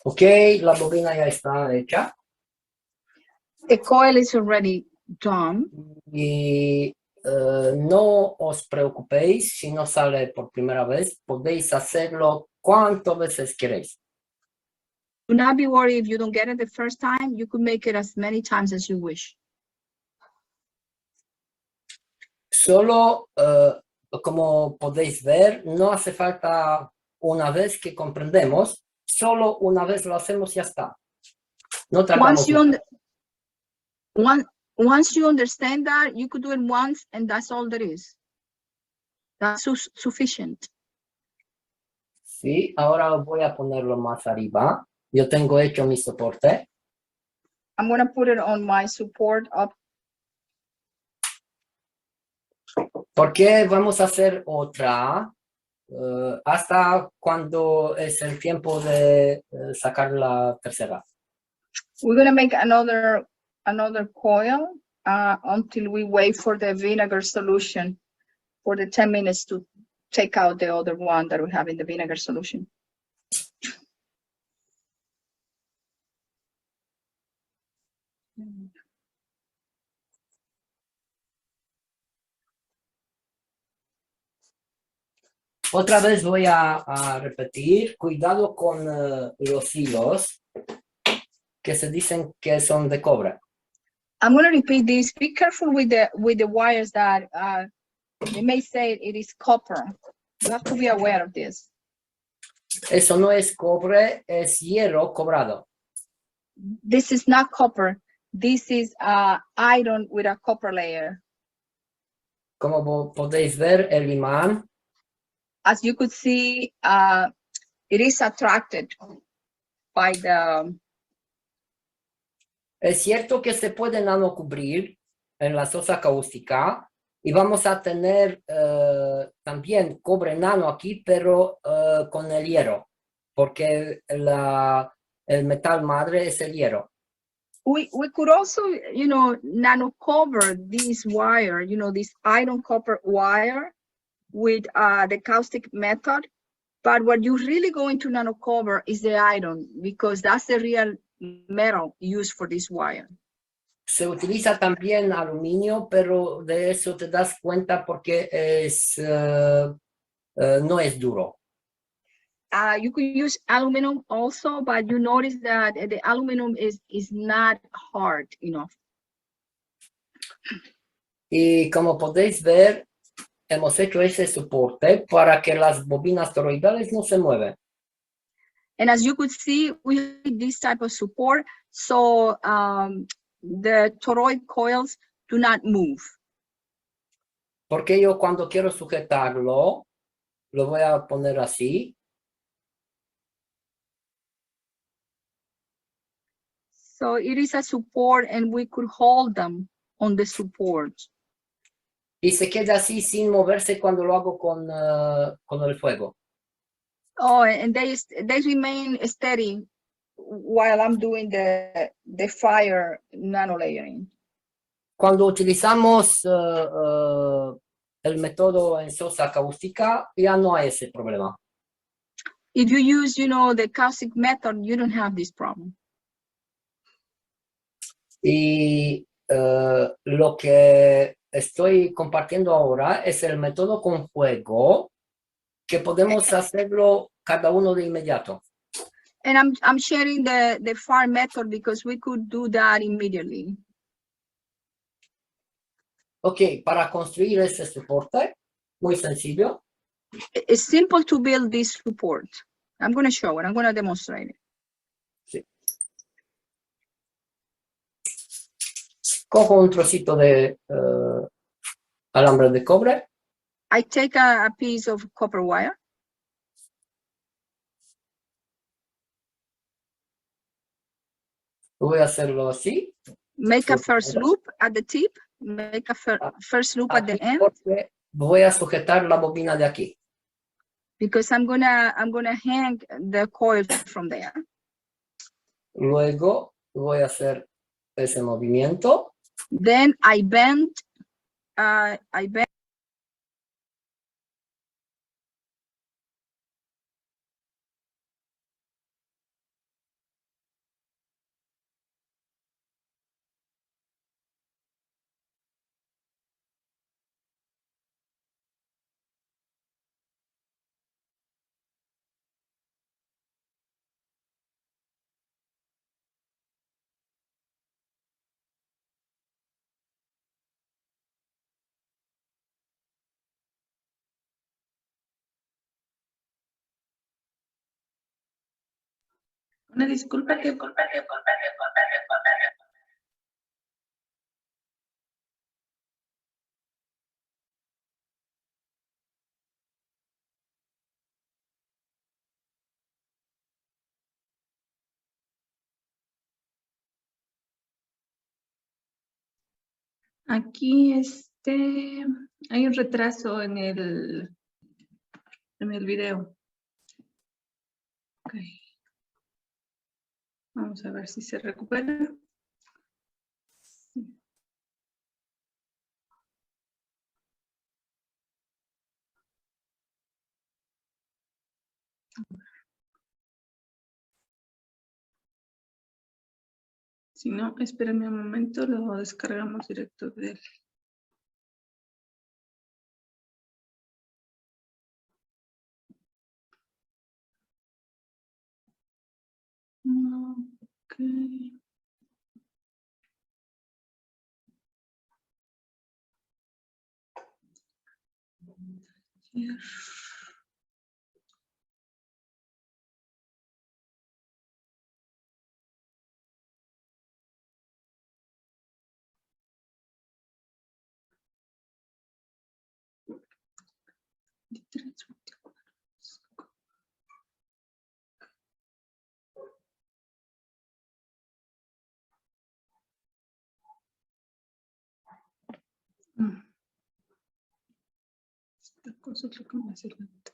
Ok, la bobina ya está hecha. The coil is already done. Y no os preocupéis si no sale por primera vez, podéis hacerlo cuantas veces queréis. Do not be worried if you don't get it the first time. You could make it as many times as you wish. Solo, como podéis ver, no hace falta una vez que comprendemos, solo una vez lo hacemos y ya está. No tardamos mucho. Once you understand that, you could do it once and that's all there is. That's sufficient. Sí, ahora voy a ponerlo más arriba. Yo tengo hecho mi soporte. I'm going to put it on my support up. Porque vamos a hacer otra hasta cuando es el tiempo de sacar la tercera. We're going to make another coil until we wait for the vinegar solution for the 10 minutes to take out the other one that we have in the vinegar solution. Otra vez voy a repetir, cuidado con los hilos que se dicen que son de cobre. I'm going to repeat this. Be careful with the wires that they may say it is copper. You have to be aware of this. Eso no es cobre, es hierro cobrado. This is not copper. This is iron with a copper layer. Como podéis ver, el imán. As you could see, it is attracted by the... Es cierto que se puede nanocubrir en la sosa cáustica y vamos a tener también cobre nano aquí, pero con el hierro, porque el metal madre es el hierro. We could also, nano cover this wire, this iron copper wire with the caustic method. But what you're really going to nano cover is the iron, because that's the real metal used for this wire. Se utiliza también aluminio, pero de eso te das cuenta porque no es duro. You could use aluminum also, but you notice that the aluminum is not hard enough. Y como podéis ver, hemos hecho ese soporte para que las bobinas toroidales no se muevan. And as you could see, we have this type of support, so the toroid coils do not move. Porque yo cuando quiero sujetarlo, lo voy a poner así. So it is a support and we could hold them on the support. Y se queda así sin moverse cuando lo hago con el fuego. Oh, and they remain steady while I'm doing the fire nano layering. Cuando utilizamos el método en sosa cáustica, ya no hay ese problema. If you use, the caustic method, you don't have this problem. Y lo que estoy compartiendo ahora es el método con fuego, que podemos hacerlo cada uno de inmediato. And I'm sharing the fire method because we could do that immediately. Ok, para construir ese soporte, muy sencillo. It's simple to build this support. I'm going to show it. I'm going to demonstrate it. Sí. Cojo un trocito de alambre de cobre. I take a piece of copper wire. Voy a hacerlo así. Make a first loop at the tip. Make a first loop at the end. Porque voy a sujetar la bobina de aquí. Because I'm gonna hang the coil from there. Luego voy a hacer ese movimiento. Then I bend Una disculpa que... Aquí hay un retraso en el video. Ok. Vamos a ver si se recupera. Sí. Si no, espérenme un momento, lo descargamos directo de él. Ok. Esta cosa es lo que me hace lento.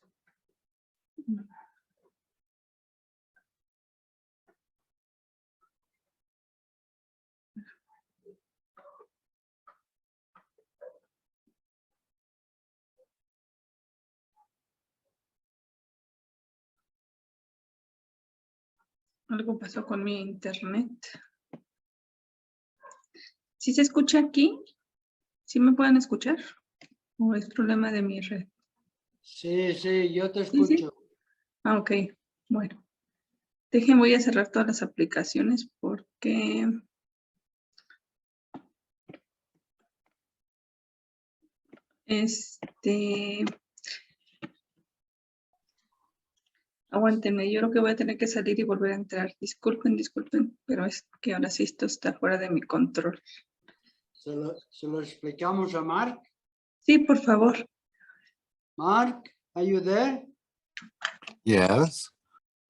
Algo pasó con mi internet. ¿Sí se escucha aquí? ¿Sí me pueden escuchar? ¿O es problema de mi red? Sí, sí, yo te ¿Sí, sí? escucho. Ah, ok. Bueno. Voy a cerrar todas las aplicaciones porque... Aguántenme, yo creo que voy a tener que salir y volver a entrar. Disculpen, pero es que ahora sí esto está fuera de mi control. ¿Se lo explicamos a Mark? Sí, por favor. Mark, are you there? Yes.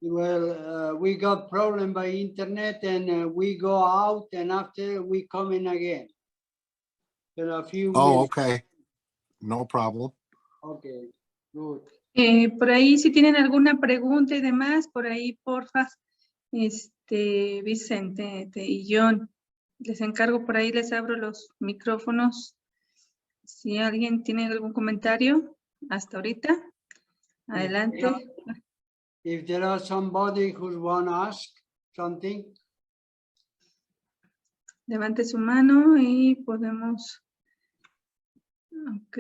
Well, we got problem by internet and we go out and after we come in again. In a few Oh, minutes. okay. No problem. Okay, good. Por ahí, si tienen alguna pregunta y demás, por ahí, porfa, Vicente y John, les encargo por ahí, les abro los micrófonos. Si alguien tiene algún comentario, hasta ahorita, adelante. If there are somebody who want to ask something. Levante su mano y podemos... Ok.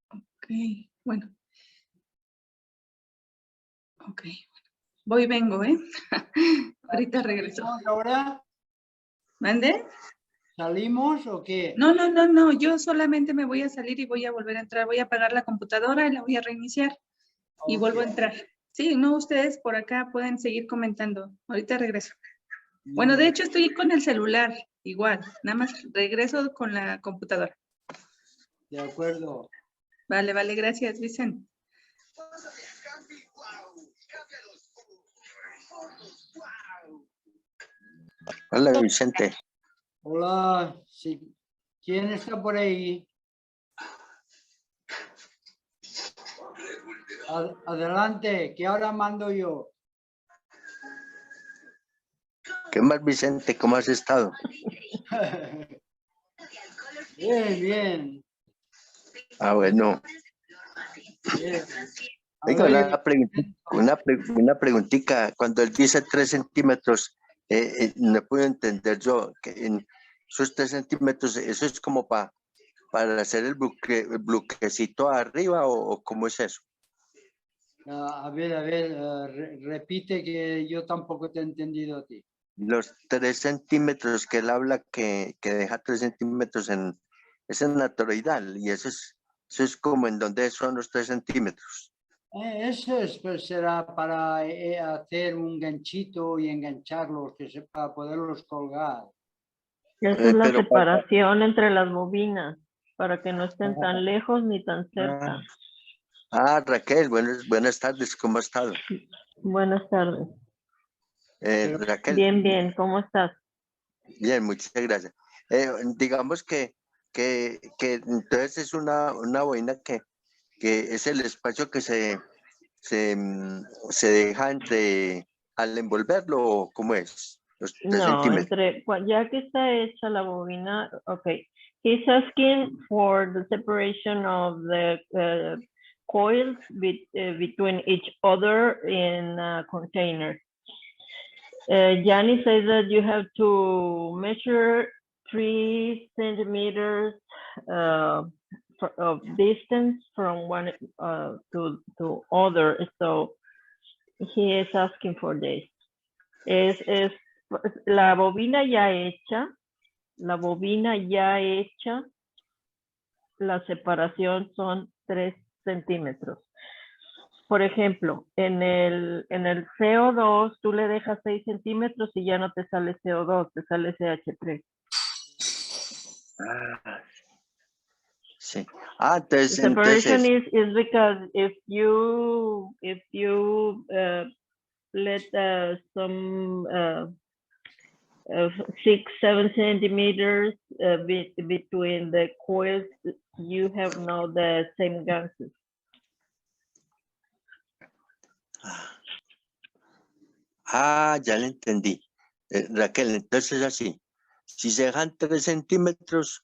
Ok, bueno. Ok, voy y vengo, ¿eh? Ahorita regreso. ¿Ahora? ¿Mande? ¿Salimos o qué? No, yo solamente me voy a salir y voy a volver a entrar. Voy a apagar la computadora y la voy a reiniciar y vuelvo a entrar. Sí, no, ustedes por acá pueden seguir comentando. Ahorita regreso. Bueno, de hecho estoy con el celular, igual. Nada más regreso con la computadora. De acuerdo. Vale, gracias, Vicente. Hola, Vicente. Hola, sí. ¿Quién está por ahí? Adelante, que ahora mando yo. ¿Qué más, Vicente? ¿Cómo has estado? Bien, bien. Ah, bueno. Bien. Oiga, una preguntita. Cuando él dice 3 centímetros, no puedo entender yo que en esos 3 centímetros, ¿eso es como para hacer el bloquecito arriba o cómo es eso? A ver, repite que yo tampoco te he entendido a ti. Los 3 centímetros que él habla que deja 3 centímetros es en la toroidal y eso es como en donde son los 3 centímetros. Eso es, pues, será para hacer un ganchito y engancharlos, para poderlos colgar. Esa es la Pero separación entre las bobinas, para que no estén tan lejos ni tan cerca. Raquel, buenas tardes, ¿cómo has estado? Buenas tardes. Raquel, Bien, bien, ¿cómo estás? bien, muchas gracias. Digamos que entonces es una bobina que es el espacio que se deja entre, al envolverlo, ¿o ¿cómo es? Los 3 No, centímetros. ya que está hecha la bobina, okay. He's asking for the separation of the coils between each other in a container. Gianni says that you have to measure 3 centimeters of distance from one to other. So he is asking for this. Es la bobina ya hecha, la separación son 3 centímetros. Por ejemplo, en el CO2 tú le dejas 6 centímetros y ya no te sale CO2, te sale CH3. Sí. Entonces, Separation is because if you let some 6-7 centimeters between the coils, you have now the same gases. Ya le entendí. Raquel, entonces así, si se dejan 3 centímetros,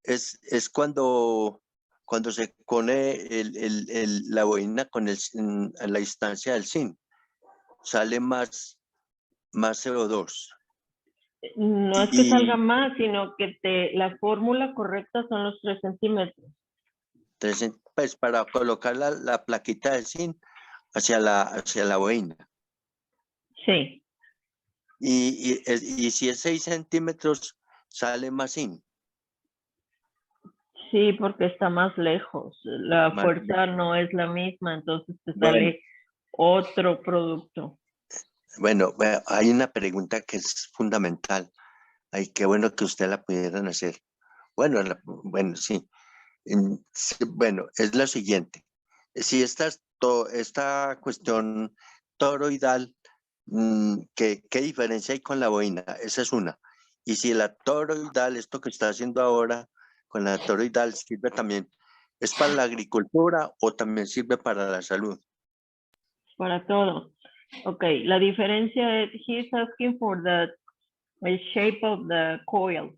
es cuando se pone la bobina con a la distancia del zinc, sale más CO2. No es que salga más, sino que la fórmula correcta son los 3 centímetros. Pues para colocar la plaquita del zinc hacia la bobina. Sí. Y si es 6 centímetros, sale más zinc. Sí, porque está más lejos. La fuerza no es la misma, entonces te sale otro producto. Bueno, hay una pregunta que es fundamental. Ay, qué bueno que usted la pudieran hacer. Bueno, sí. Bueno, es lo siguiente. Si esta cuestión toroidal, ¿qué diferencia hay con la bobina? Esa es una. Y si la toroidal, esto que está haciendo ahora con la toroidal, sirve también, ¿es para la agricultura o también sirve para la salud? Para todo. Okay, la diferencia es, he's asking for the shape of the coil,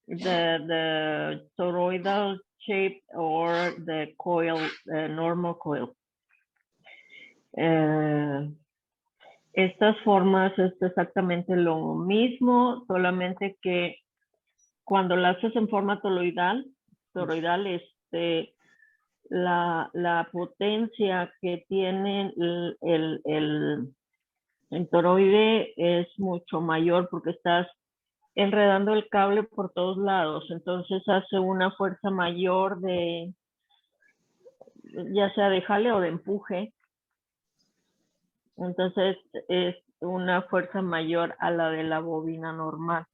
the toroidal shape or the coil, normal coil. Estas formas es exactamente lo mismo, solamente que cuando la haces en forma toroidal, la potencia que tiene el toroide es mucho mayor porque estás enredando el cable por todos lados, entonces hace una fuerza mayor de, ya sea de jale o de empuje, entonces es una fuerza mayor a la de la bobina normal.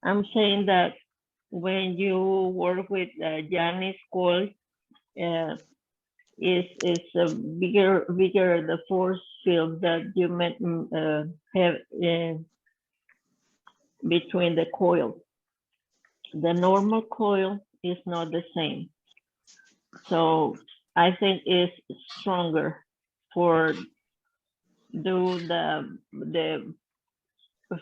I'm saying that when you work with GIANI's coil, is bigger the force field that you have between the coils. The normal coil is not the same. So I think it's stronger for do the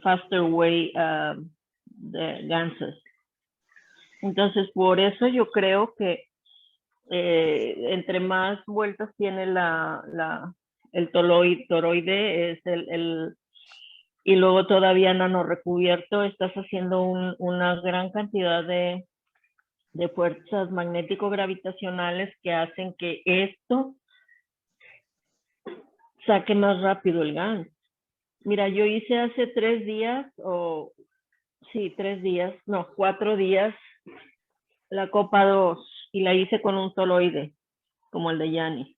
faster way the ganses. Entonces por eso yo creo que entre más vueltas tiene el toroide es y luego todavía nano recubierto, estás haciendo una gran cantidad de fuerzas magnético-gravitacionales que hacen que esto saque más rápido el GAN. Mira, yo hice hace 4 días la copa 2 y la hice con un toroide, como el de GIANI.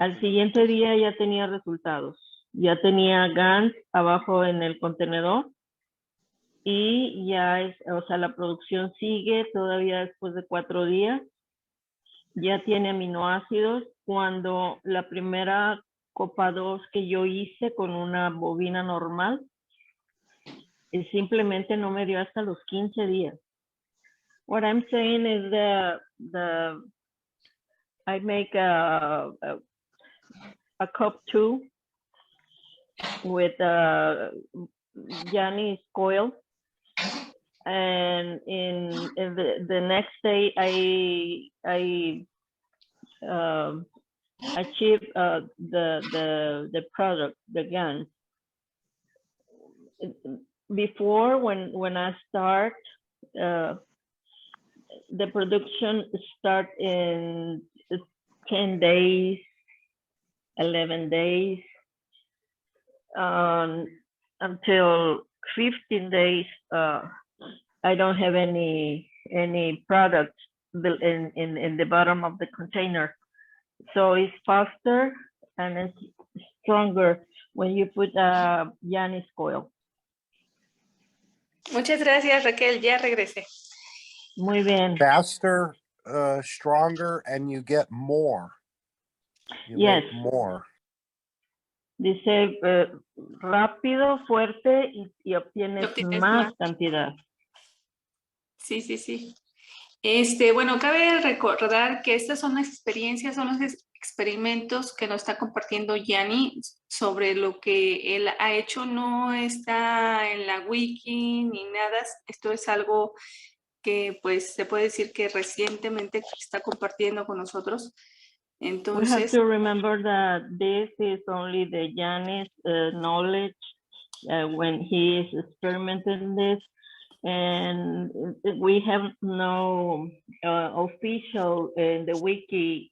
Al siguiente día ya tenía resultados. Ya tenía GANs abajo en el contenedor. Y ya es, o sea, la producción sigue todavía después de 4 días. Ya tiene aminoácidos. Cuando la primera copa 2 que yo hice con una bovina normal, simplemente no me dio hasta los 15 días. What I'm saying is I make a cup 2 with GIANI's coil. And in the next day, I achieve the product, the GAN. Before, when I start, the production start in 10 days, 11 days, until 15 days. I don't have any product in the bottom of the container. So it's faster and it's stronger when you put GIANI's coil. Muchas gracias, Raquel. Ya regresé. Muy bien. Faster, stronger, and you get more. You Yes. make more. Dice rápido, fuerte y obtienes más cantidad. Sí, sí, sí. Bueno, cabe recordar que estas son las experiencias, son los experimentos que nos está compartiendo Gianni sobre lo que él ha hecho. No está en la wiki ni nada. Esto es algo que pues se puede decir que recientemente está compartiendo con nosotros. Entonces, we have to remember that this is only the Gianni's knowledge when he is experimenting this, and we have no official in the wiki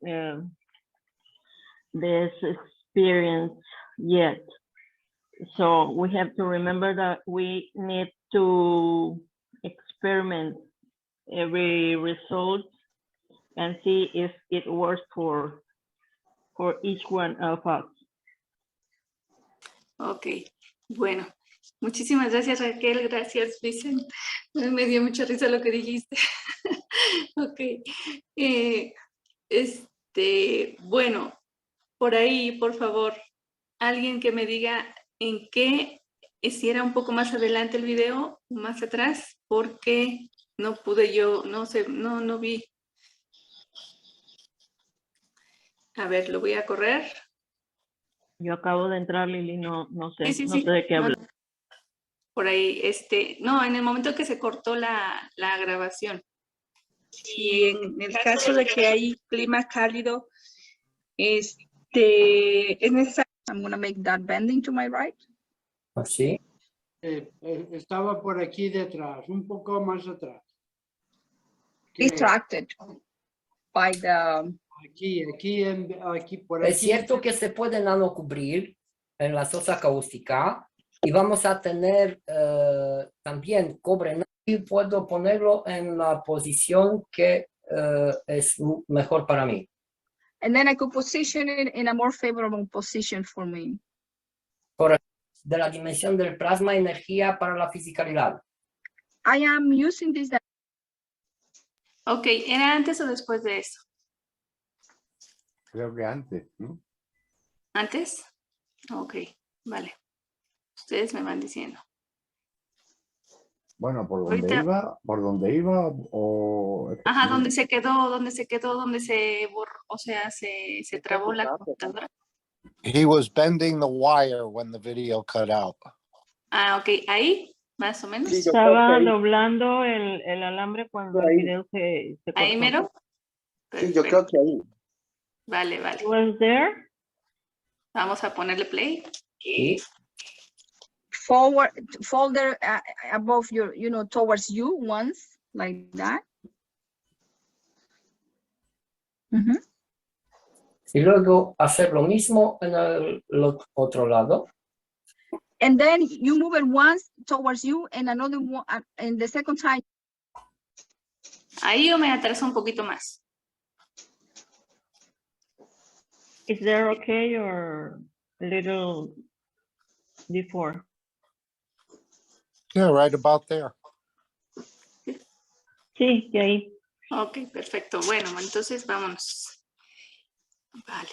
this experience yet. So we have to remember that we need to experiment every result and see if it works for each one of us. Ok, bueno. Muchísimas gracias, Raquel. Gracias, Vicente. Me dio mucha risa lo que dijiste. Ok. Bueno, por ahí, por favor, alguien que me diga en qué, si era un poco más adelante el video, más atrás, porque no pude yo, no sé, no vi. A ver, lo voy a correr. Yo acabo de entrar, Lili, no sé, Sí. no sé de qué hablar. Por ahí, no, en el momento que se cortó la grabación. Y en el caso de que hay clima cálido, es necesario. I'm going to make that bending to my right. Así. Estaba por aquí detrás, un poco más atrás. Retracted by the... Aquí, por aquí. Es cierto que se puede nanocubrir en la sosa cáustica y vamos a tener también cobre y puedo ponerlo en la posición que es mejor para mí. And then I could position it in a more favorable position for me. De la dimensión del plasma, energía para la fisicalidad. I am using this. Ok, ¿era antes o después de eso? Creo que antes, ¿no? ¿Antes? Ok, vale. Ustedes me van diciendo. Bueno, por donde Ahorita... iba o... Ajá, ¿dónde se quedó? ¿Dónde se borró? O sea, se trabó la computadora. He was bending the wire when the video cut out. Ah, ok, ahí, más o menos. Sí, estaba doblando el alambre cuando el video se cortó. ¿Ahí mero? Sí, yo creo que ahí. Vale. Was there? Vamos a ponerle play. Sí. Forward, folder above your, towards you once, like that. Y luego hacer lo mismo en el otro lado. And then you move it once towards you and another one, and the second time. Ahí yo me atraso un poquito más. Is there okay or a little before? Yeah, right about there. Sí, que ahí. Ok, perfecto. Bueno, entonces vámonos. Vale.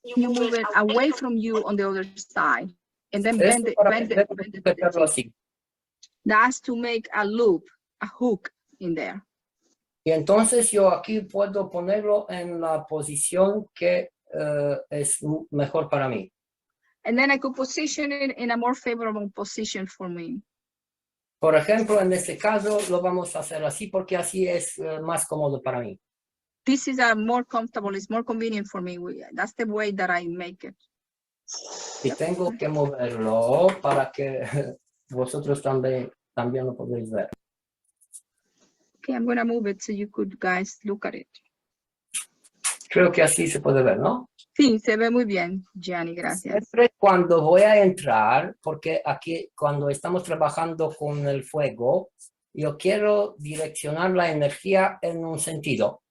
You move it away from you on the other side. And then Esto bend it, para bend que it, debo bend it, sujetarlo así. That's to make a loop, a hook in there. Y entonces yo aquí puedo ponerlo en la posición que es mejor para mí. And then I could position it in a more favorable position for me. Por ejemplo, en este caso lo vamos a hacer así porque así es más cómodo para mí. This is a more comfortable, it's more convenient for me. That's the way that I make it. Y tengo que moverlo para que vosotros también lo podéis ver. Okay, I'm gonna move it so you could guys look at it. Creo que así se puede ver, ¿no? Sí, se ve muy bien, Gianni, gracias. Siempre cuando voy a entrar, porque aquí cuando estamos trabajando con el fuego, yo quiero direccionar la energía en un sentido.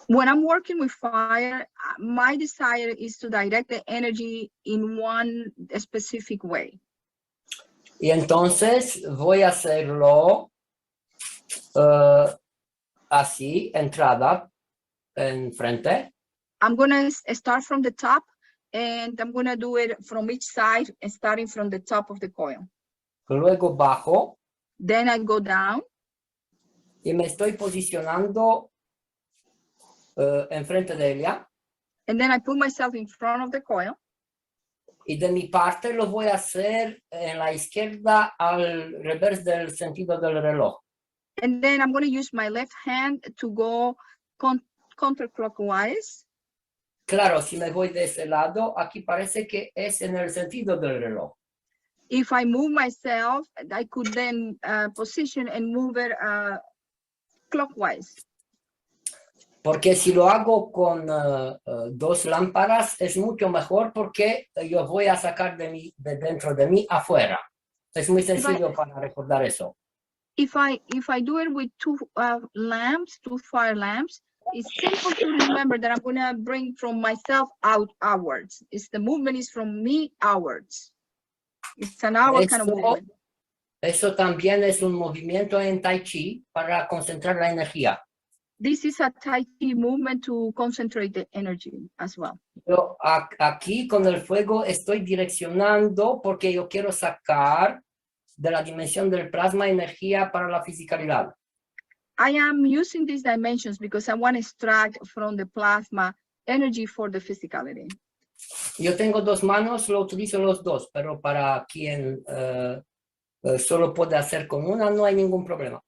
When I'm working with fire, my desire is to direct the energy in one specific way. Y entonces voy a hacerlo así, entrada, enfrente. I'm gonna start from the top and I'm gonna do it from each side, starting from the top of the coil. Luego bajo. Then I go down. Y me estoy posicionando enfrente de ella. And then I put myself in front of the coil. Y de mi parte lo voy a hacer en la izquierda al revés del sentido del reloj. And then I'm going to use my left hand to go counterclockwise. Claro, si me voy de ese lado, aquí parece que es en el sentido del reloj. If I move myself, I could then position and move it clockwise. Porque si lo hago con dos lámparas es mucho mejor porque yo voy a sacar de dentro de mí afuera. Es muy sencillo para recordar eso. If I do it with two lamps, two fire lamps, it's simple to remember that I'm gonna bring from myself outwards. It's the movement is from me outwards. It's an outward kind of movement. Eso también es un movimiento en Tai Chi para concentrar la energía. This is a Tai Chi movement to concentrate the energy as well. Yo aquí con el fuego estoy direccionando porque yo quiero sacar de la dimensión del plasma energía para la fisicalidad. I am using these dimensions because I want to extract from the plasma energy for the physicality. Yo tengo dos manos, lo utilizo los dos, pero para quien solo puede hacer con una no hay ningún problema.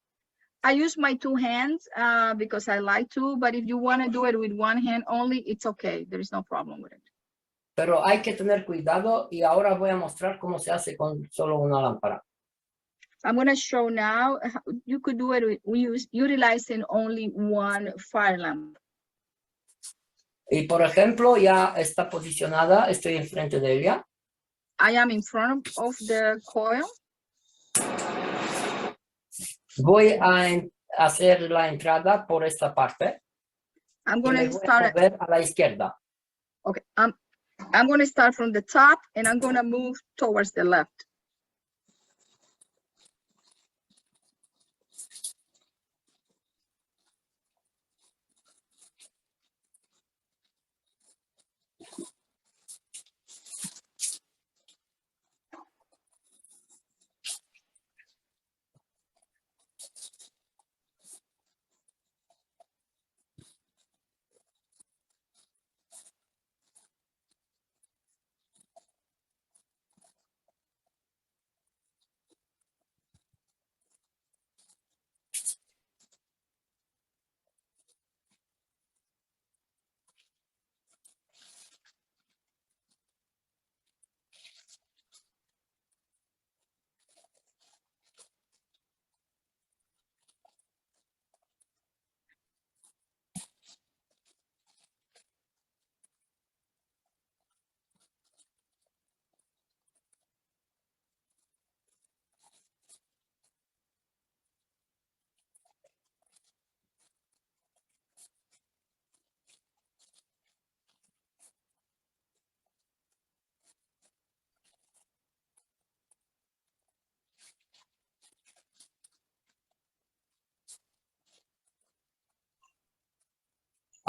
I use my two hands because I like to, but if you want to do it with one hand only, it's okay. There is no problem with it. Pero hay que tener cuidado y ahora voy a mostrar cómo se hace con solo una lámpara. I'm going to show now, you could do it utilizing only one fire lamp. Y por ejemplo, ya está posicionada, estoy enfrente de ella. I am in front of the coil. Voy a hacer la entrada por esta parte. I'm going to start a la izquierda. Okay, I'm going to start from the top and I'm going to move towards the left.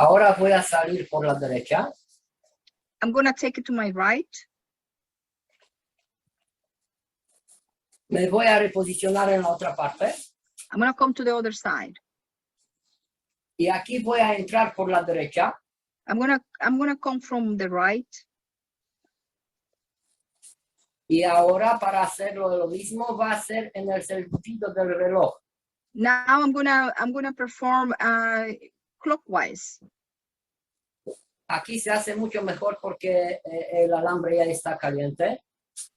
Ahora voy a salir por la derecha. I'm gonna take it to my right. Me voy a reposicionar en la otra parte. I'm gonna come to the other side. Y aquí voy a entrar por la derecha. I'm gonna come from the right. Y ahora para hacerlo lo mismo va a ser en el sentido del reloj. Now I'm gonna perform clockwise. Aquí se hace mucho mejor porque el alambre ya está caliente.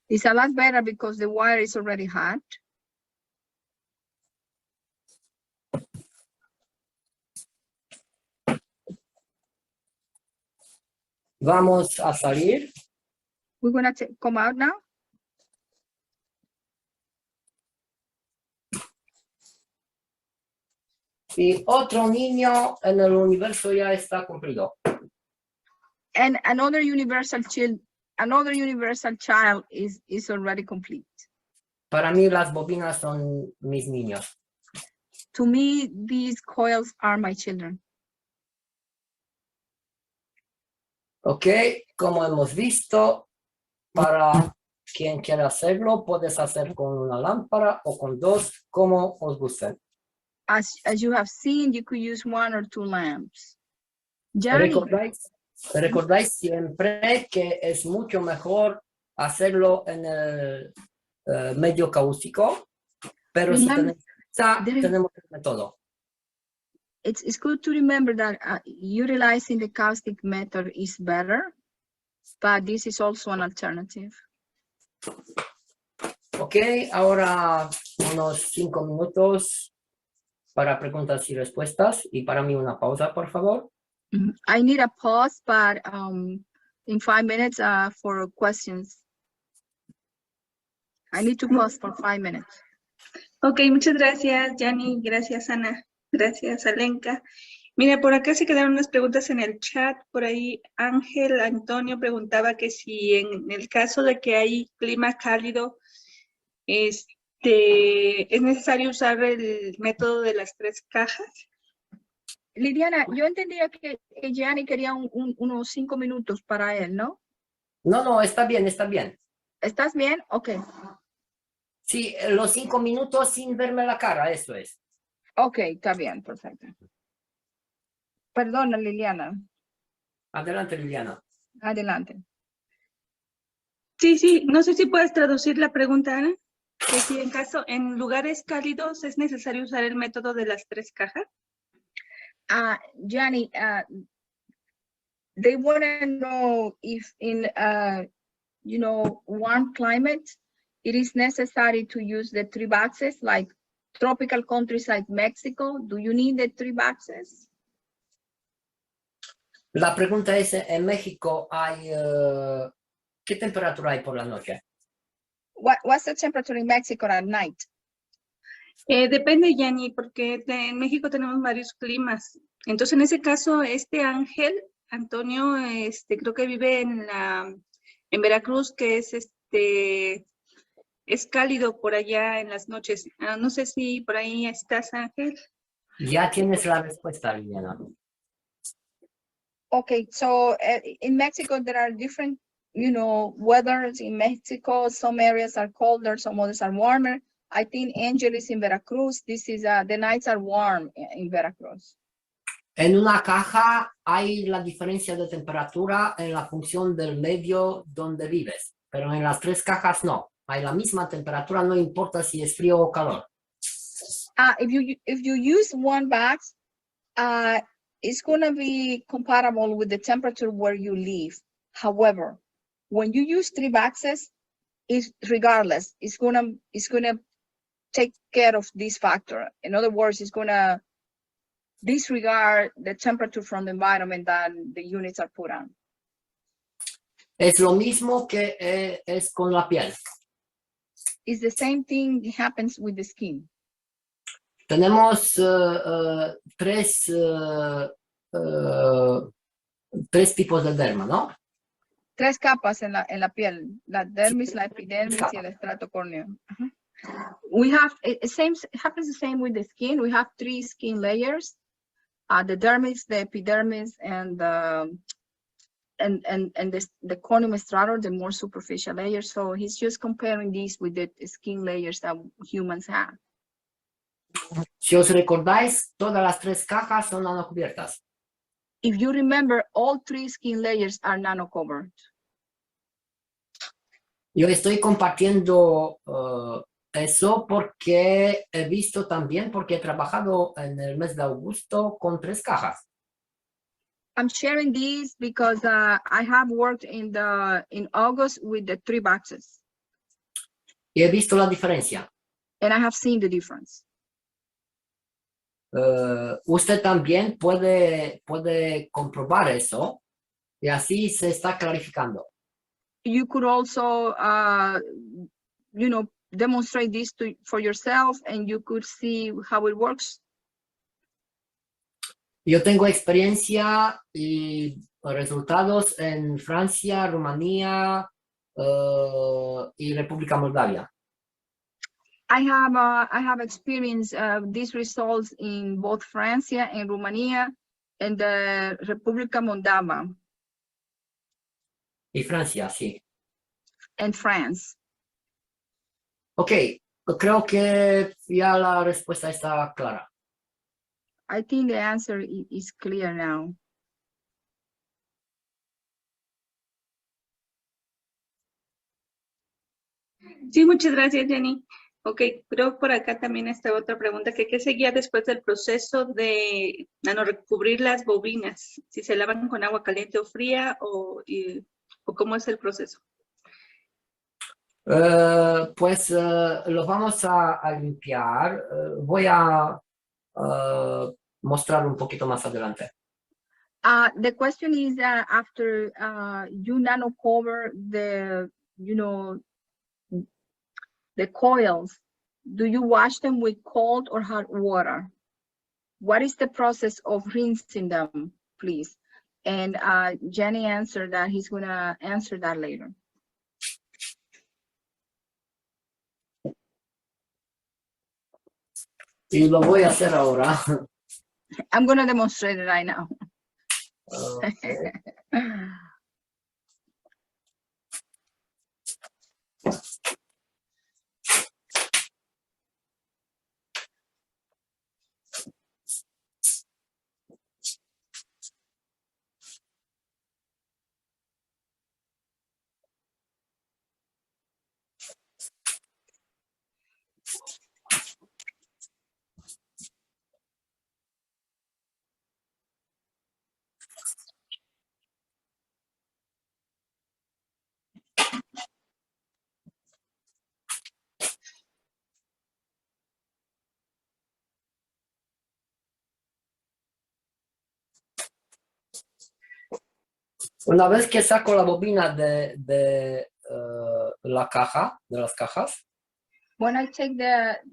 It's a lot better because the wire is already hot. Vamos a salir. We're gonna come out now. Y otro niño en el universo ya está cumplido. And another universal child is already complete. Para mí las bobinas son mis niños. To me, these coils are my children. Ok, como hemos visto, para quien quiera hacerlo, puedes hacer con una lámpara o con dos, como os guste. As you have seen, you could use 1 or 2 lamps. Gianni, Recordáis siempre que es mucho mejor hacerlo en el medio cáustico, pero si tenemos el método. It's good to remember that utilizing the caustic method is better, but this is also an alternative. Ok, ahora unos 5 minutos para preguntas y respuestas y para mí una pausa, por favor. I need a pause, but in 5 minutes for questions. I need to pause for 5 minutes. Ok, muchas gracias, Gianni. Gracias, Ana. Gracias, Alenka. Mira, por acá se quedaron unas preguntas en el chat. Por ahí Ángel Antonio preguntaba que si en el caso de que hay clima cálido, es necesario usar el método de las 3 cajas. Liliana, yo entendía que Gianni quería unos 5 minutos para él, ¿no? No, está bien, está bien. ¿Estás bien? Ok. Sí, los 5 minutos sin verme la cara, eso es. Ok, está bien, perfecto. Perdona, Liliana. Adelante, Liliana. Adelante. Sí, no sé si puedes traducir la pregunta, Ana. Que si en lugares cálidos es necesario usar el método de las 3 cajas. Gianni, they want to know if in warm climate it is necessary to use the 3 boxes, like tropical countries like Mexico. Do you need the 3 boxes? La pregunta es, en México hay, ¿qué temperatura hay por la noche? What's the temperature in Mexico at night? Depende, Gianni, porque en México tenemos varios climas. Entonces, en ese caso, Ángel Antonio, creo que vive en Veracruz, que es cálido por allá en las noches. No sé si por ahí estás, Ángel. Ya tienes la respuesta, Liliana. Okay, so in Mexico there are different, weathers in Mexico. Some areas are colder, some others are warmer. I think Angel is in Veracruz. This is the nights are warm in Veracruz. En una caja hay la diferencia de temperatura en la función del medio donde vives, pero en las 3 cajas no. Hay la misma temperatura, no importa si es frío o calor. If you use 1 box, it's gonna be compatible with the temperature where you live. However, when you use 3 boxes, regardless, it's gonna take care of this factor. In other words, it's gonna disregard the temperature from the environment that the units are put on. Es lo mismo que es con la piel. It's the same thing that happens with the skin. Tenemos 3 tipos de derma, ¿no? 3 capas en la piel: la dermis, la epidermis y el estrato córneo. We have it happens the same with the skin. We have 3 skin layers. The dermis, the epidermis, and the corneum stratum, the more superficial layers. So he's just comparing these with the skin layers that humans have. Si os recordáis, todas las tres cajas son nanocubiertas. If you remember, all three skin layers are nano-covered. Yo estoy compartiendo eso porque he visto también, porque he trabajado en el mes de agosto con 3 cajas. I'm sharing these because I have worked in August with the 3 boxes. Y he visto la diferencia. And I have seen the difference. Usted también puede comprobar eso y así se está clarificando. You could also, demonstrate this for yourself, and you could see how it works. Yo tengo experiencia y resultados en Francia, Rumanía y República Moldavia. I have experienced these results in both Francia and Romania and the República Moldava. Y Francia, sí. And France. Ok, creo que ya la respuesta está clara. I think the answer is clear now. Sí, muchas gracias, Jenny. Ok, creo por acá también está otra pregunta, que ¿qué seguía después del proceso de recubrir las bobinas? Si se lavan con agua caliente o fría o cómo es el proceso. Pues los vamos a limpiar. Voy a mostrar un poquito más adelante. The question is after you nano cover the coils, do you wash them with cold or hot water? What is the process of rinsing them, please? And Jenny answered that he's gonna answer that later. Y lo voy a hacer ahora. I'm gonna demonstrate it right now. Okay. Una vez que saco la bobina de la caja, de las cajas, When I take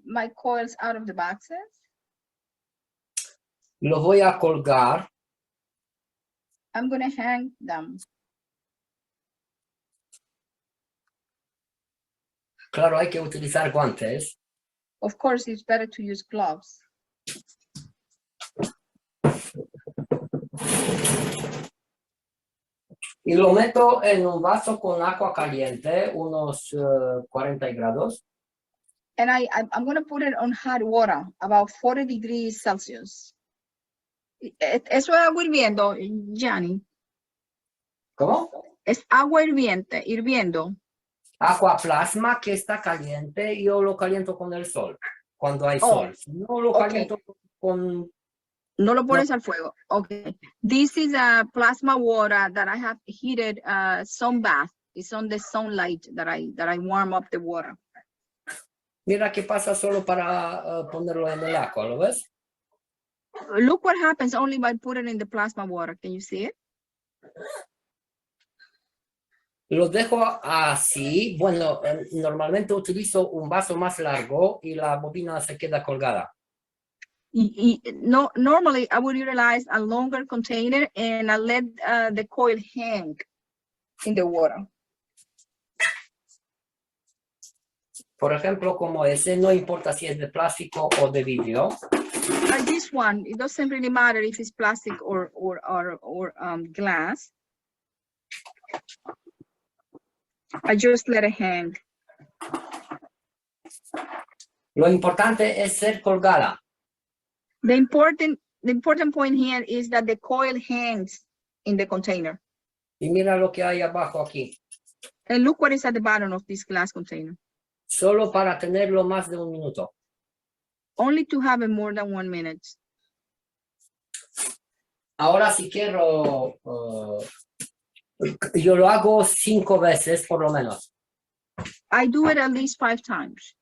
my coils out of the boxes, los voy a colgar I'm gonna hang them. Claro, hay que utilizar guantes. Of course, it's better to use gloves. Y lo meto en un vaso con agua caliente, unos 40 grados. And I'm going to put it on hot water, about 40 degrees Celsius. Eso es agua hirviendo, Gianni. ¿Cómo? Es agua hirviendo. Agua plasma que está caliente, yo lo caliento con el sol, cuando hay sol. No lo caliento con... No lo pones al fuego. Okay. This is a plasma water that I have heated sun bath. It's on the sunlight that I warm up the water. Mira qué pasa solo para ponerlo en el agua, ¿lo ves? Look what happens only by putting it in the plasma water. Can you see it? Lo dejo así. Bueno, normalmente utilizo un vaso más largo y la bobina se queda colgada. No, normally I would utilize a longer container and I let the coil hang in the water. Por ejemplo, como ese, no importa si es de plástico o de vidrio. Like this one, it doesn't really matter if it's plastic or glass. I just let it hang. Lo importante es ser colgada. The important point here is that the coil hangs in the container. Y mira lo que hay abajo aquí. And look what is at the bottom of this glass container. Solo para tenerlo más de un minuto. Only to have it more than 1 minute. Ahora si quiero, yo lo hago 5 veces por lo menos. I do it at least 5 times.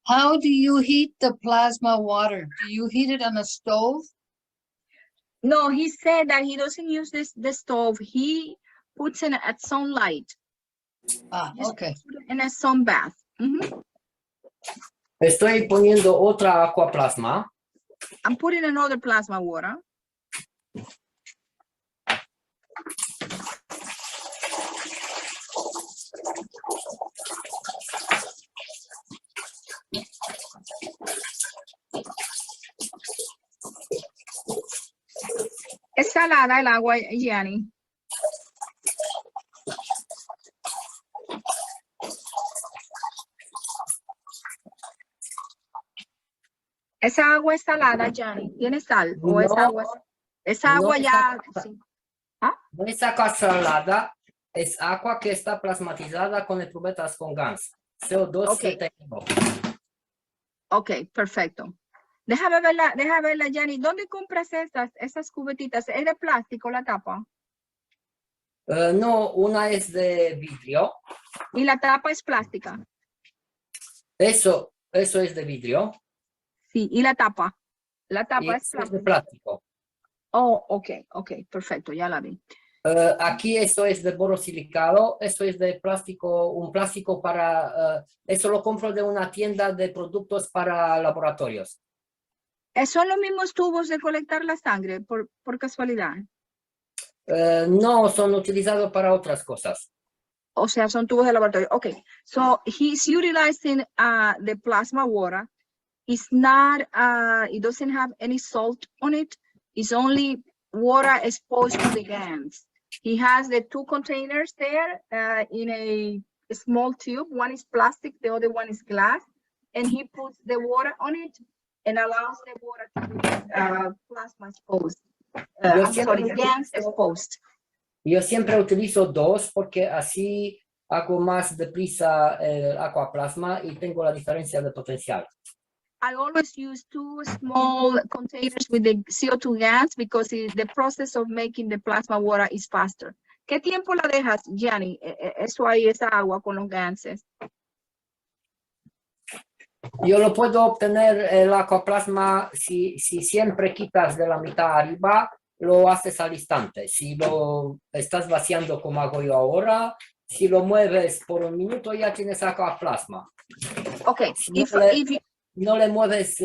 How do you heat the plasma water? Do you heat it on a stove? No, he said that he doesn't use the stove. He puts it at sunlight. Ah, okay. In a sun bath. Estoy poniendo otra aquaplasma. I'm putting another plasma water. Es salada el agua, Gianni. Esa agua es salada, Gianni. ¿Tiene sal? ¿O es agua? Esa agua no ya. es Sí. ¿Ah? No es agua salada, es agua que está plasmatizada con electrobetas con gas. CO2 Okay. 7. Ok, perfecto. Déjame verla, Gianni. ¿Dónde compras esas cubetitas? ¿Es de plástico la tapa? No, una es de vidrio. ¿Y la tapa es plástica? Eso es de vidrio. Sí, ¿y la tapa? La tapa Y es eso es de plástica. plástico. Oh, ok, perfecto, ya la vi. Aquí eso es de borosilicado, eso es de plástico, un plástico para, eso lo compro de una tienda de productos para laboratorios. ¿Son los mismos tubos de colectar la sangre por casualidad? No, son utilizados para otras cosas. O sea, son tubos de laboratorio. Okay, so he's utilizing the plasma water. It's not, it doesn't have any salt on it. It's only water exposed to the gans. He has the 2 containers there in a small tube. One is plastic, the other one is glass. And he puts the water on it and allows the water to be plasma exposed. I'm sorry, gans exposed. Yo siempre utilizo 2 porque así hago más deprisa el aquaplasma y tengo la diferencia de potencial. I always use 2 small containers with the CO2 gas because the process of making the plasma water is faster. ¿Qué tiempo la dejas, Gianni? Eso ahí, esa agua con los gases. Yo lo puedo obtener el aquaplasma si siempre quitas de la mitad arriba, lo haces al instante. Si lo estás vaciando como hago yo ahora, si lo mueves por 1 minuto ya tienes aquaplasma. Okay, Si no no le mueves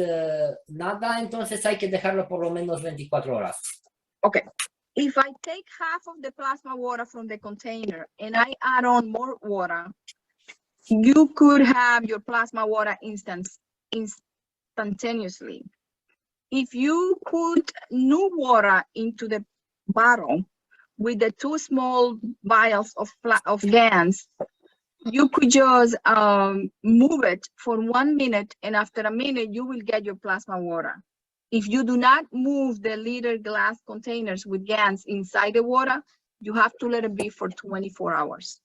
nada, entonces hay que dejarlo por lo menos 24 horas. Okay, if I take half of the plasma water from the container and I add on more water, you could have your plasma water instantaneously. If you put new water into the bottle with the 2 small vials of gas, you could just move it for 1 minute, and after a minute, you will get your plasma water. If you do not move the liter glass containers with gas inside the water, you have to let it be for 24 hours.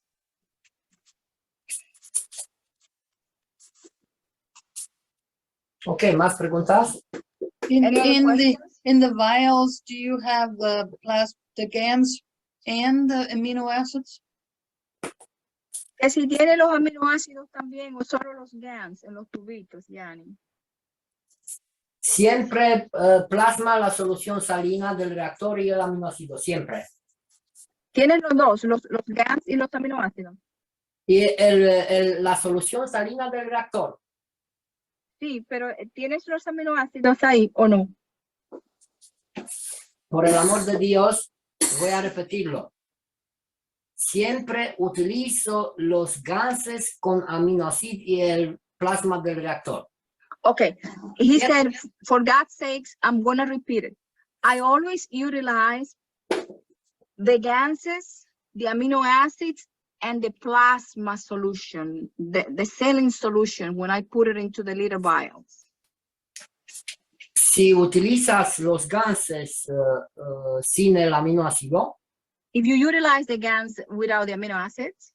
Ok, ¿más preguntas? In the vials, do you have the GANs and the amino acids? Que si tiene los aminoácidos también o solo los GANs en los tubitos, Gianni. Siempre plasma la solución salina del reactor y el aminoácido, siempre. Tienes los dos, los GANs y los aminoácidos. Y la solución salina del reactor. Sí, pero ¿tienes los aminoácidos ahí o no? Por el amor de Dios, voy a repetirlo. Siempre utilizo los gases con aminoácidos y el plasma del reactor. Okay, he said, for God's sakes, I'm gonna repeat it. I always utilize the gases, the amino acids, and the plasma solution, the saline solution when I put it into the liter vials. Si utilizas los gases sin el aminoácido, if you utilize the GANs without the amino acids,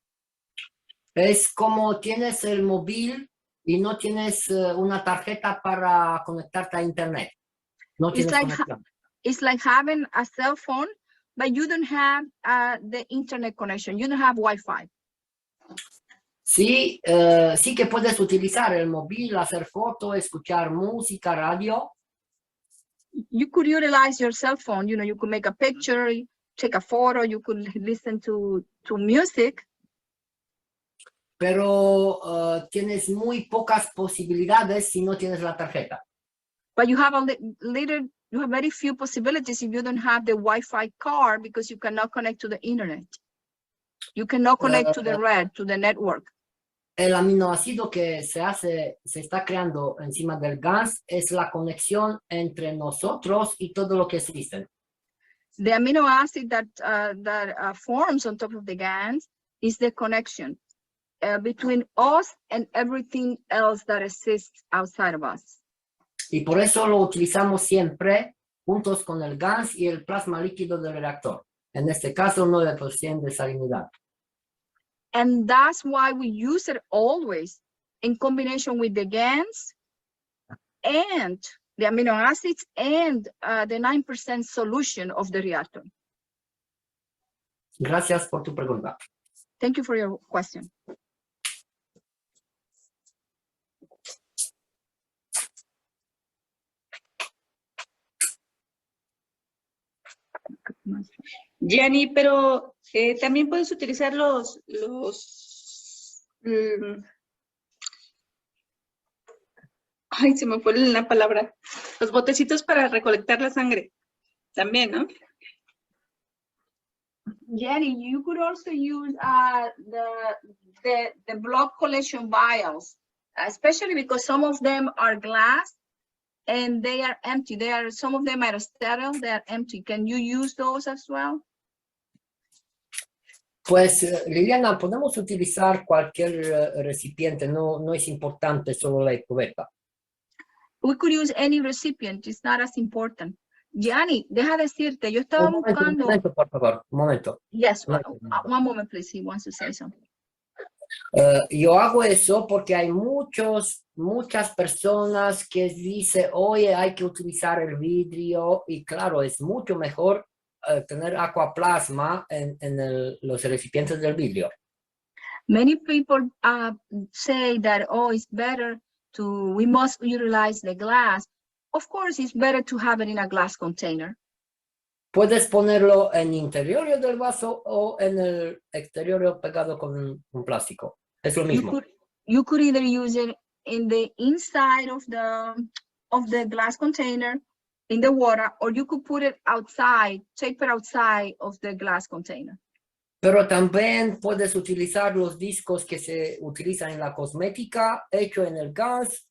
es como tienes el móvil y no tienes una tarjeta para conectarte a internet. No tienes conexión. It's like having a cell phone, but you don't have the internet connection. You don't have Wi-Fi. Sí, sí que puedes utilizar el móvil, hacer fotos, escuchar música, radio. You could utilize your cell phone. You know, you could make a picture, take a photo, you could listen to music. Pero tienes muy pocas posibilidades si no tienes la tarjeta. But you have you have very few possibilities if you don't have the Wi-Fi card, because you cannot connect to the internet. You cannot connect to the network. El aminoácido que se está creando encima del gas es la conexión entre nosotros y todo lo que existe. The amino acid that forms on top of the GANs is the connection between us and everything else that exists outside of us. Y por eso lo utilizamos siempre juntos con el gas y el plasma líquido del reactor. En este caso, 9% de salinidad. And that's why we use it always in combination with the GANs and the amino acids and the 9% solution of the reactor. Gracias por tu pregunta. Thank you for your question. Gianni, pero también puedes utilizar ay, se me fue la palabra. Los botecitos para recolectar la sangre. También, ¿no? Jenny, you could also use the blood collection vials, especially because some of them are glass and they are empty. Some of them are sterile, they are empty. Can you use those as well? Pues, Liliana, podemos utilizar cualquier recipiente, no es importante solo la cubeta. We could use any recipient, it's not as important. Gianni, deja decirte, yo estaba buscando... Un momento, por favor, un momento. Yes, one moment, please. He wants to say something. Yo hago eso porque hay muchas personas que dicen, oye, hay que utilizar el vidrio, y claro, es mucho mejor tener aquaplasma en los recipientes del vidrio. Many people say that, oh, it's better we must utilize the glass. Of course, it's better to have it in a glass container. Puedes ponerlo en el interior del vaso o en el exterior pegado con un plástico. Es lo mismo. You could either use it in the inside of the glass container, in the water, or you could put it outside, tape it outside of the glass container. Pero también puedes utilizar los discos que se utilizan en la cosmética, hecho en el gas,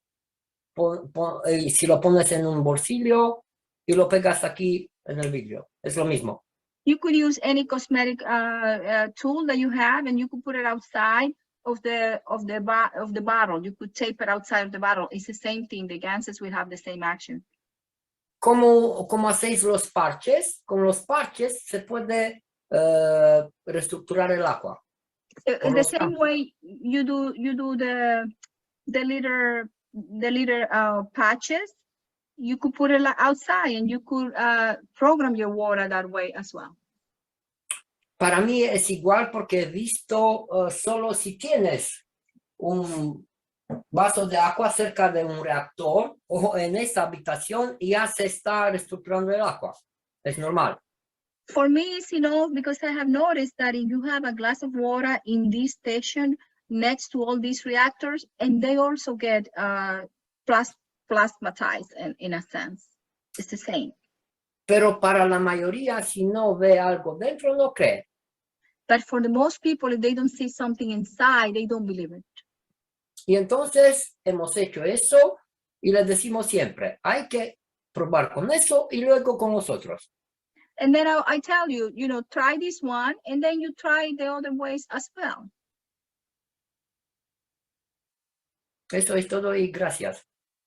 y si lo pones en un bolsillo y lo pegas aquí en el vidrio. Es lo mismo. You could use any cosmetic tool that you have, and you could put it outside of the bottle. You could tape it outside of the bottle. It's the same thing. The gases will have the same action. ¿Cómo hacéis los parches? Con los parches se puede reestructurar el agua. In the same way you do the liter patches, you could put it outside and you could program your water that way as well. Para mí es igual porque he visto solo si tienes un vasos de agua cerca de un reactor o en esa habitación y ya se está reestructurando el agua. Es normal. For me, it's enough because I have noticed that if you have a glass of water in this station next to all these reactors, and they also get plasmatized in a sense. It's the same. Pero para la mayoría, si no ve algo dentro, no cree. But for the most people, if they don't see something inside, they don't believe it. Y entonces hemos hecho eso y les decimos siempre, hay que probar con eso y luego con nosotros. And then I tell you, you know, try this one, and then you try the other ways as well. Eso es todo y gracias.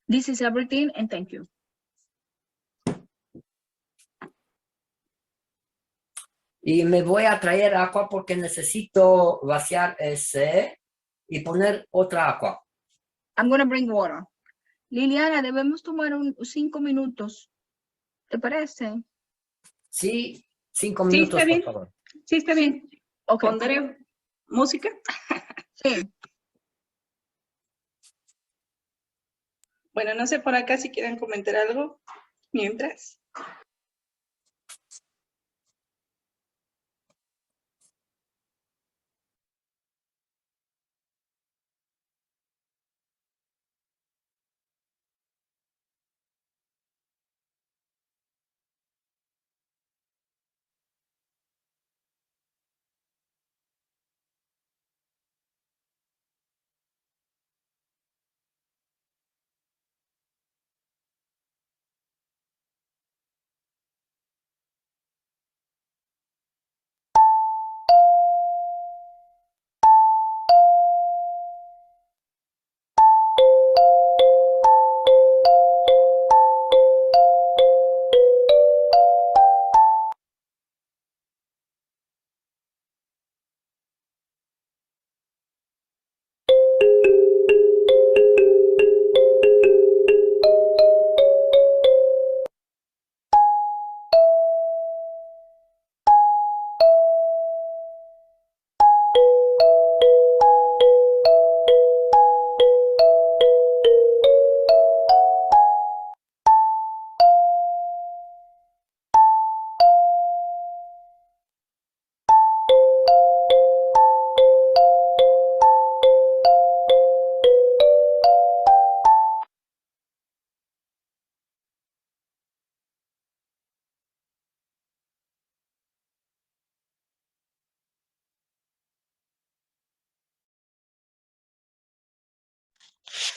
This is everything, and thank you. Y me voy a traer agua porque necesito vaciar ese y poner otra agua. I'm going to bring water. Liliana, debemos tomar 5 minutos. ¿Te parece? Sí, 5 Sí, minutos, está bien. por favor. Sí, está bien. Okay. ¿Pondré música? Sí. Bueno, no sé por acá si quieren comentar algo mientras.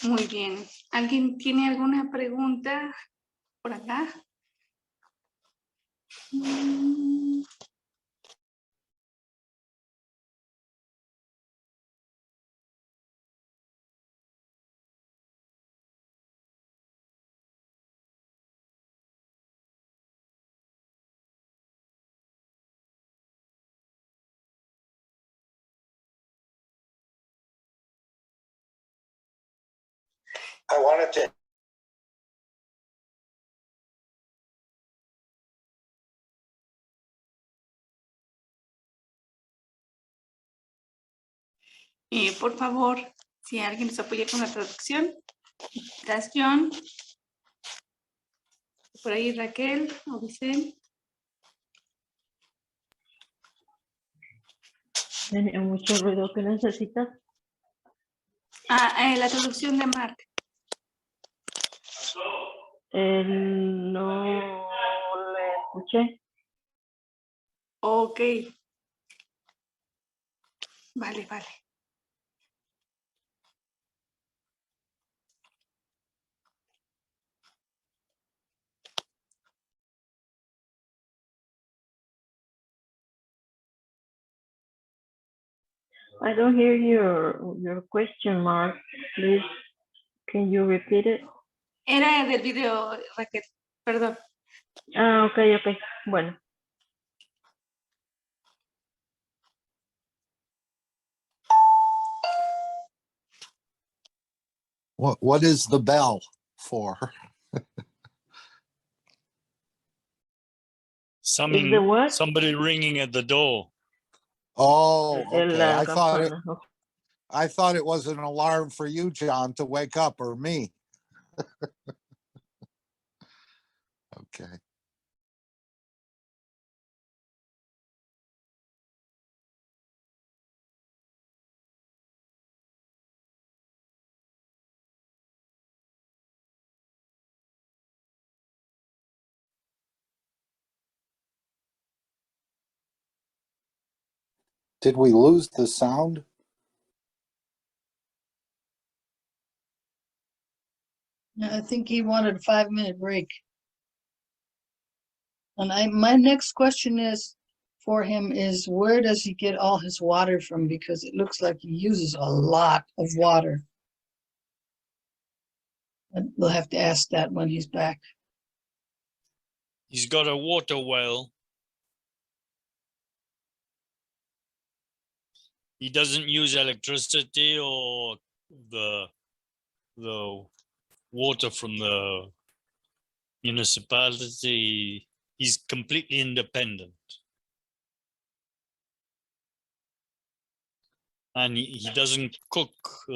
Muy bien. ¿Alguien tiene alguna pregunta por acá? I wanted to. Por favor, si alguien nos apoya con la traducción. Gracias, John. Por ahí Raquel o Vicente. ¿Tiene mucho ruido que necesitas? La traducción de Mark. No le escuché. Ok. Vale, vale. I don't hear your question, Mark. Please, can you repeat it? Era del video, Raquel. Perdón. Ah, ok. Bueno. What is the bell for? Is the what? Somebody ringing at the door. Oh, okay. La I I thought it was an alarm for you, John, to wake up, or me. Okay. Did we lose the sound? I think he wanted a 5-minute break. And my next question is for him is, where does he get all his water from? Because it looks like he uses a lot of water. And we'll have to ask that when he's back. He's got a water well. He doesn't use electricity or the water from the municipality. He's completely independent. And he doesn't cook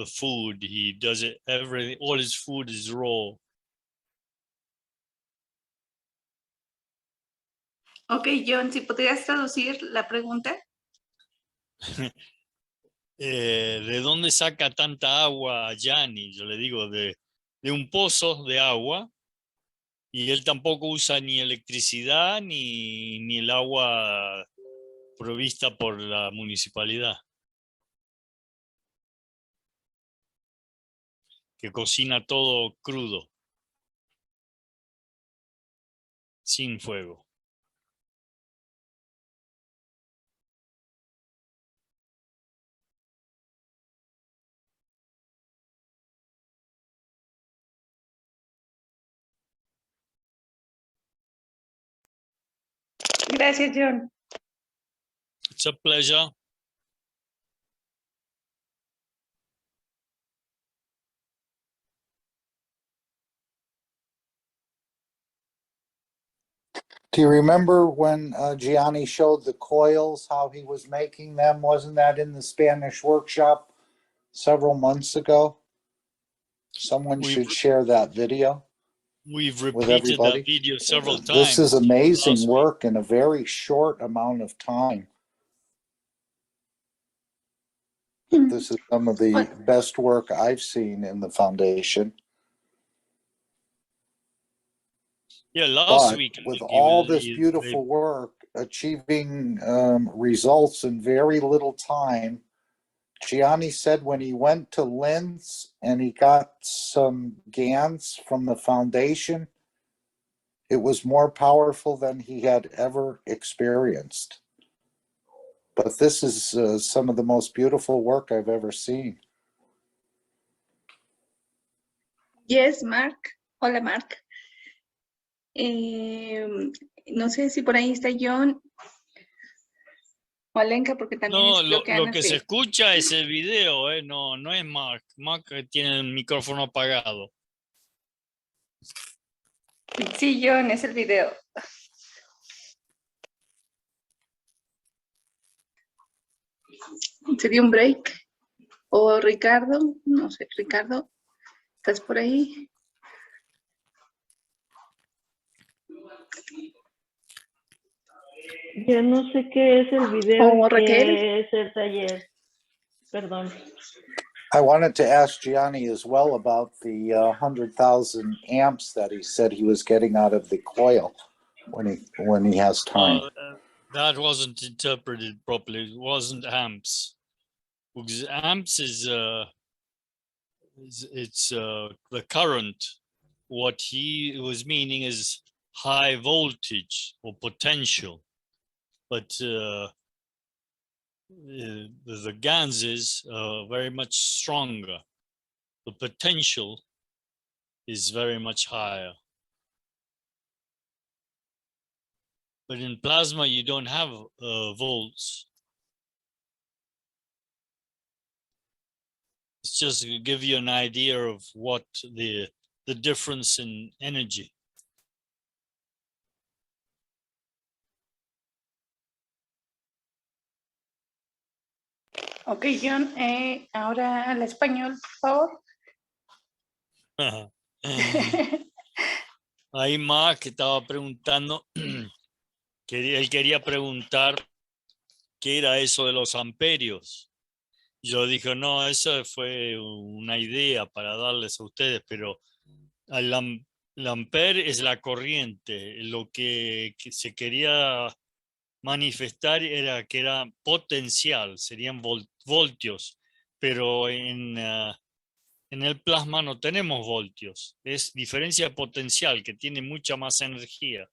food. He does it all his food is raw. Ok, John, si podrías traducir la pregunta. ¿De dónde saca tanta agua Gianni? Yo le digo, de un pozo de agua, y él tampoco usa ni electricidad ni el agua provista por la municipalidad, que cocina todo crudo, sin fuego. Gracias, John. It's a pleasure. Do you remember when Gianni showed the coils, how he was making them? Wasn't that in the Spanish workshop several months ago? Someone should share that video. We've with repeated everybody. that video several times. This is amazing last week. work in a very short amount of time. This is some of the best work I've seen in the foundation. Yeah, last But week. with all this beautiful work, achieving results in very little time, Gianni said when he went to Linz and he got some GANs from the foundation, it was more powerful than he had ever experienced. But this is some of the most beautiful work I've ever seen. Yes, Mark. Hola, Mark. No sé si por ahí está John o Alenka, porque también No, creo que lo Ana que sí. se escucha es el video, no es Mark. Mark tiene el micrófono apagado. Sí, John, es el video. ¿Se dio un break? ¿O Ricardo? No sé, Ricardo, ¿estás por ahí? Yo no sé qué es el video ¿O y Raquel? qué es el taller. Perdón. I wanted to ask Gianni as well about the 100,000 amps that he said he was getting out of the coil when he has time. That wasn't interpreted properly. It wasn't amps. Because amps is the current. What he was meaning is high voltage or potential. But the GANs is very much stronger. The potential is very much higher. But in plasma, you don't have volts. It's just to give you an idea of what the difference in energy. Ok, John, ahora al español, por favor. Ahí Mac que estaba preguntando, él quería preguntar qué era eso de los amperios. Yo dije, no, eso fue una idea para darles a ustedes, pero el ampere es la corriente. Lo que se quería manifestar era que era potencial, serían voltios, pero en el plasma no tenemos voltios, es diferencia potencial que tiene mucha más energía.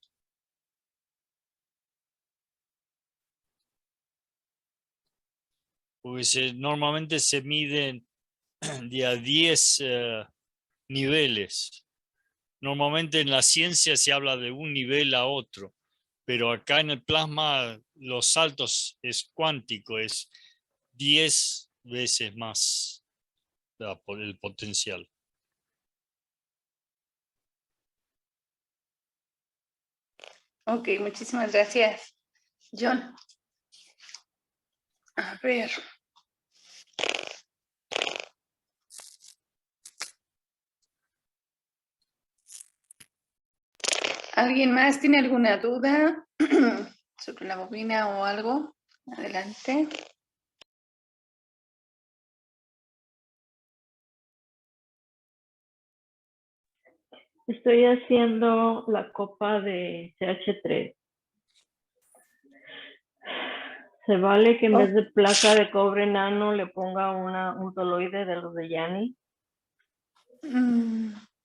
Porque normalmente se miden de a 10 niveles. Normalmente en la ciencia se habla de un nivel a otro, pero acá en el plasma los saltos es cuántico, es 10 veces más el potencial. Ok, muchísimas gracias, John. A ver. ¿Alguien más tiene alguna duda sobre la bobina o algo? Adelante. Estoy haciendo la copa de CH3. ¿Se vale que en vez de placa de cobre nano le ponga un toloide de los de GIANI?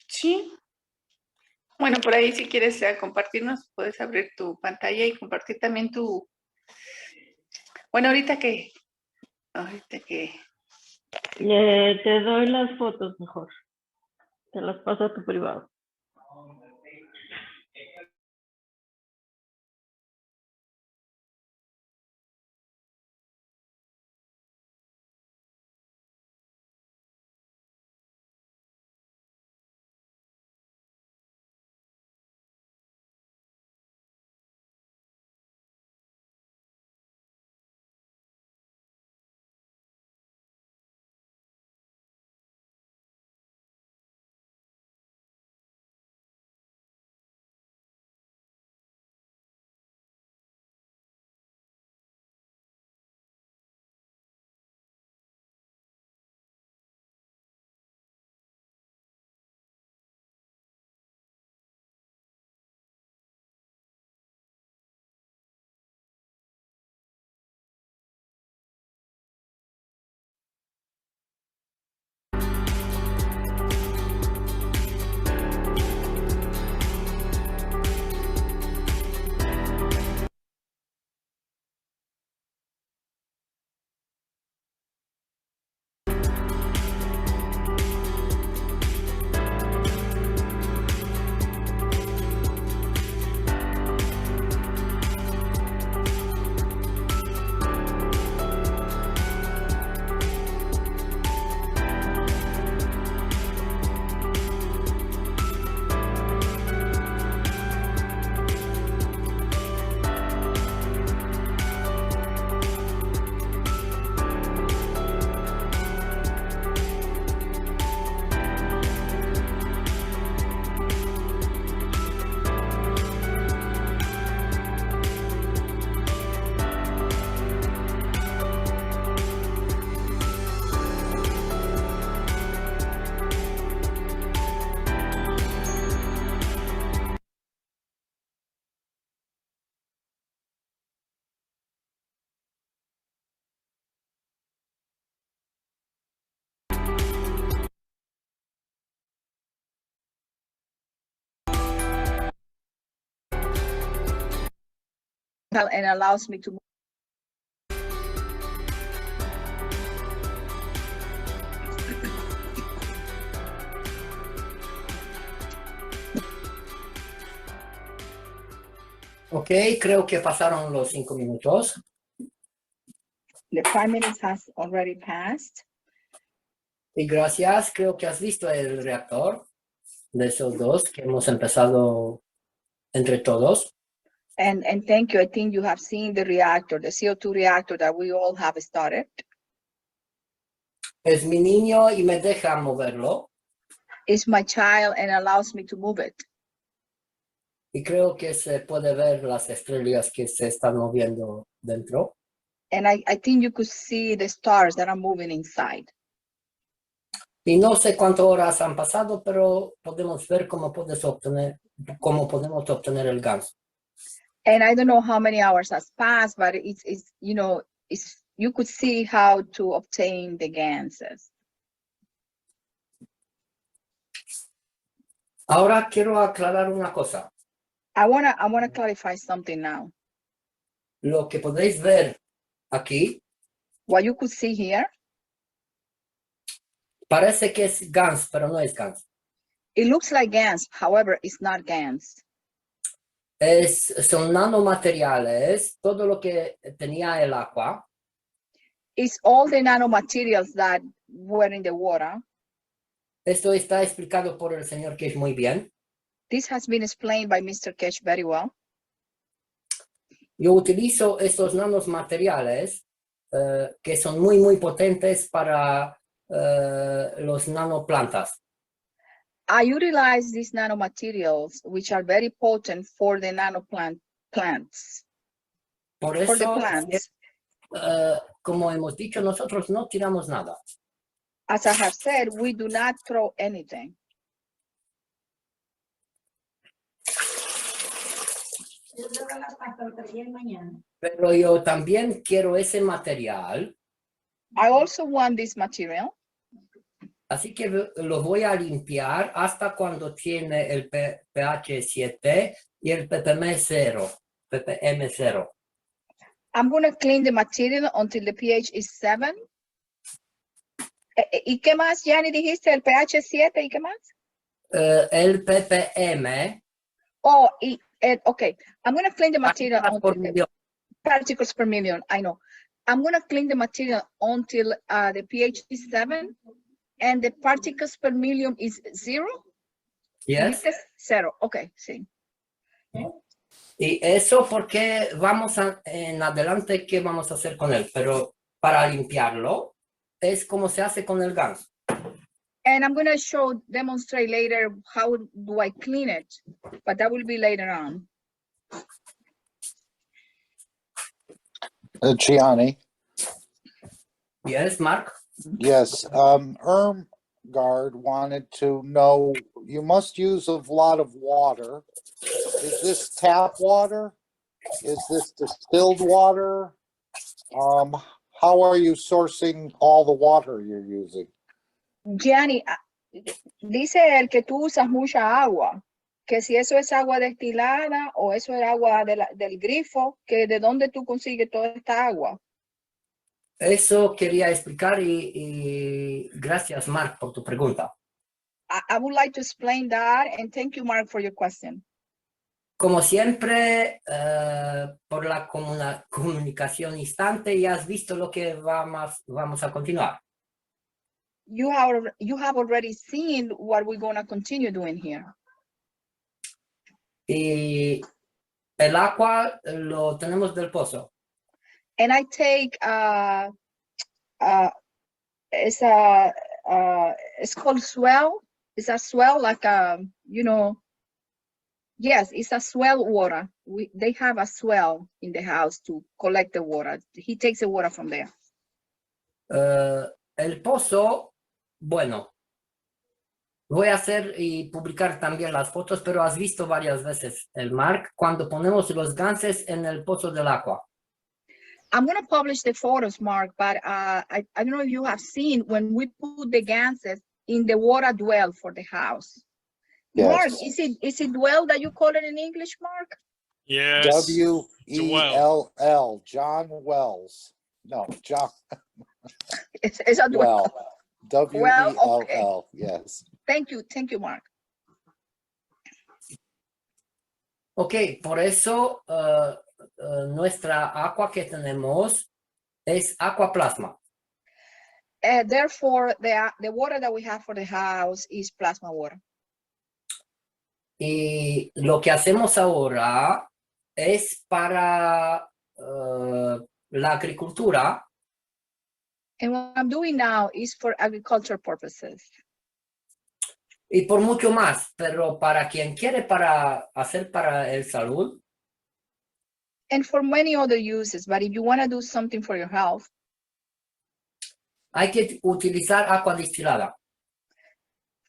Sí. Bueno, por ahí si quieres compartirnos, puedes abrir tu pantalla y compartir también tu... Bueno, ahorita que... Te doy las fotos mejor. Te las paso a tu privado. And allows me to Ok, creo que pasaron los 5 minutos. The 5 minutes has already passed. Y gracias, creo que has visto el reactor de esos dos que hemos empezado entre todos. And thank you. I think you have seen the reactor, the CO2 reactor that we all have started. Es mi niño y me deja moverlo. It's my child and allows me to move it. Y creo que se puede ver las estrellas que se están moviendo dentro. And I think you could see the stars that are moving inside. Y no sé cuántas horas han pasado, pero podemos ver cómo podemos obtener el ganso. And I don't know how many hours has passed, but it's you know, you could see how to obtain the ganses. Ahora quiero aclarar una cosa. I wanna clarify something now. Lo que podéis ver aquí What you could see here, parece que es GANS, pero no es GANS. it looks like GANS, however, it's not GANS. Son nanomateriales, todo lo que tenía el agua. It's all the nanomaterials that were in the water. Esto está explicado por el señor Kesh muy bien. This has been explained by Mr. Kesh very well. Yo utilizo estos nanomateriales que son muy potentes para los nanoplantas. I utilize these nanomaterials, which are very potent for the plants. Por For the eso, plants. como hemos dicho, nosotros no tiramos nada. As I have said, we do not throw anything. Pero yo también quiero ese material. I also want this material. Así que lo voy a limpiar hasta cuando tiene el pH 7 y el ppm 0. I'm going to clean the material until the pH is 7. ¿Y qué más, Gianni, dijiste? ¿El pH 7 y qué más? El ppm. Oh, okay. I'm going to clean the material por until millón. particles per million. I know. I'm going to clean the material until the pH is 7 and the particles per million is 0. Yes. 0. Okay, sí. Y eso porque en adelante qué vamos a hacer con él, pero para limpiarlo es como se hace con el ganso. And I'm going to demonstrate later how do I clean it, but that will be later on. Gianni. Yes, Mark? Yes, Irmgard wanted to know, you must use a lot of water. Is this tap water? Is this distilled water? How are you sourcing all the water you're using? Gianni, dice él que tú usas mucha agua, que si eso es agua destilada o eso es agua del grifo, que de dónde tú consigues toda esta agua. Eso quería explicar y gracias, Mark, por tu pregunta. I would like to explain that, and thank you, Mark, for your question. Como siempre, por la comunicación instante, ya has visto lo que vamos a continuar. You have already seen what we're going to continue doing here. Y el agua lo tenemos del pozo. And I take it's called swell. It's a swell, like yes, it's a swell water. They have a swell in the house to collect the water. He takes the water from there. El pozo, bueno, voy a hacer y publicar también las fotos, pero has visto varias veces el Mark cuando ponemos los ganses en el pozo del agua. I'm going to publish the photos, Mark, but I don't know if you have seen when we put the ganses in the water well for the house. Yes. Mark, is it well that you call it in English, Mark? Yes. W-E-L-L, John Wells. No, John. It's a well. W-E-L-L, okay. Yes. Thank you, Mark. Ok, por eso nuestra agua que tenemos es agua plasma. Therefore, the water that we have for the house is plasma water. Y lo que hacemos ahora es para la agricultura. And what I'm doing now is for agriculture purposes. Y por mucho más, pero para quien quiere hacer para el salud, And for many other uses, but if you want to do something for your health, hay que utilizar agua destilada.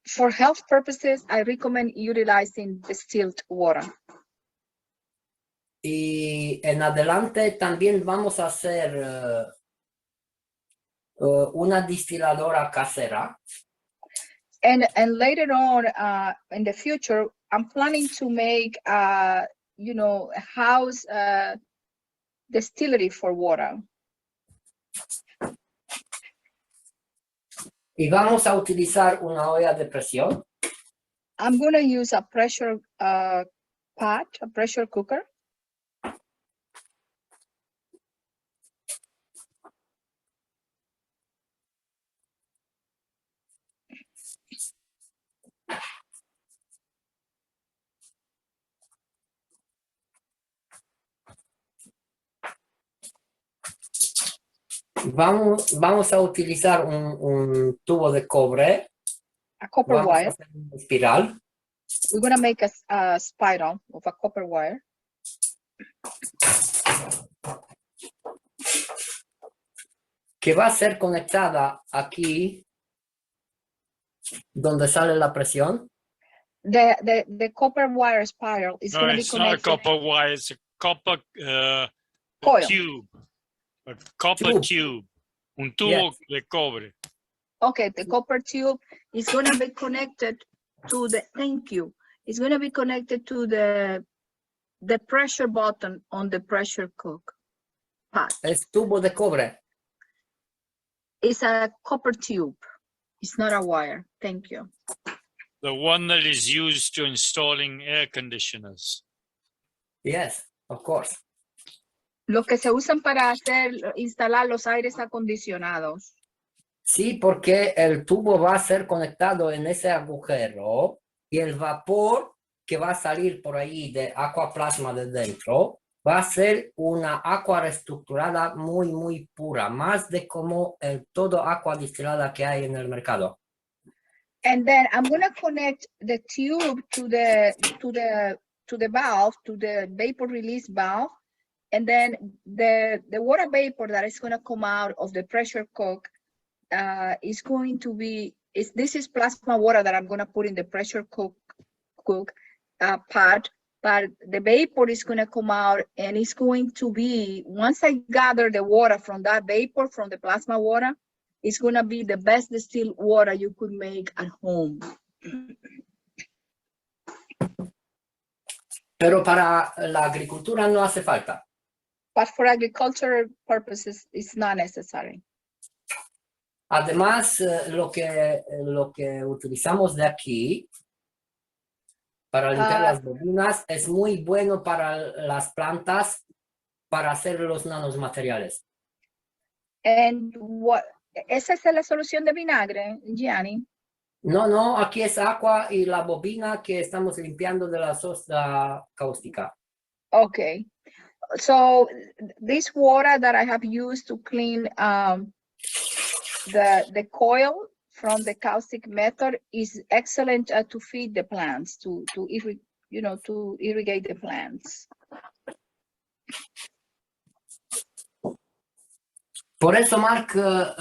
for health purposes, I recommend utilizing distilled water. Y en adelante también vamos a hacer una destiladora casera. And later on, in the future, I'm planning to make, you know, a house distillery for water. Y vamos a utilizar una olla de presión. I'm going to use a pressure pot, a pressure cooker. Vamos a utilizar un tubo de cobre. A copper Vamos a wire. hacer una espiral. We're going to make a spiral of a copper wire. Que va a ser conectada aquí, donde sale la presión. The copper wire spiral is No, going to be it's not a connected. copper wire, it's a copper Coil. tube. A copper tube. Un tubo de cobre. Okay, the copper tube is going to be connected to the, thank you. It's going to be connected to the pressure button on the pressure cook pot. Es tubo de cobre. It's a copper tube. It's not a wire. Thank you. The one that is used to installing air conditioners. Yes, of course. Los que se usan para instalar los aires acondicionados. Sí, porque el tubo va a ser conectado en ese agujero y el vapor que va a salir por ahí de agua plasma de dentro va a ser una agua reestructurada muy pura, más de como todo agua destilada que hay en el mercado. And then I'm going to connect the tube to the valve, to the vapor release valve. And then the water vapor that is going to come out of the pressure cook is going to be, this is plasma water that I'm going to put in the pressure cook pot, but the vapor is going to come out and it's going to be, once I gather the water from that vapor, from the plasma water, it's going to be the best distilled water you could make at home. Pero para la agricultura no hace falta. But for agricultural purposes, it's not necessary. Además, lo que utilizamos de aquí para limpiar las bobinas es muy bueno para las plantas para hacer los nanomateriales. And what, ¿esa es la solución de vinagre, Gianni? No, aquí es agua y la bobina que estamos limpiando de la soda cáustica. Okay. So this water that I have used to clean the coil from the caustic method is excellent to feed the plants, to irrigate the plants. Por eso, Mark,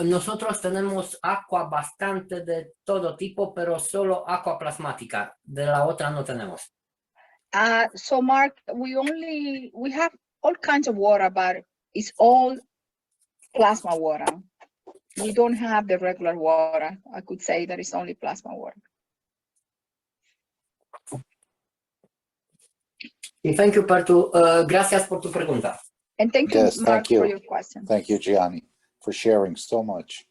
nosotros tenemos agua bastante de todo tipo, pero solo agua plasmática. De la otra no tenemos. So Mark, we have all kinds of water, but it's all plasma water. We don't have the regular water. I could say that it's only plasma water. Y gracias por tu pregunta. And thank you, Yes, Mark, thank you. for your question. Thank you, Gianni, for sharing so much.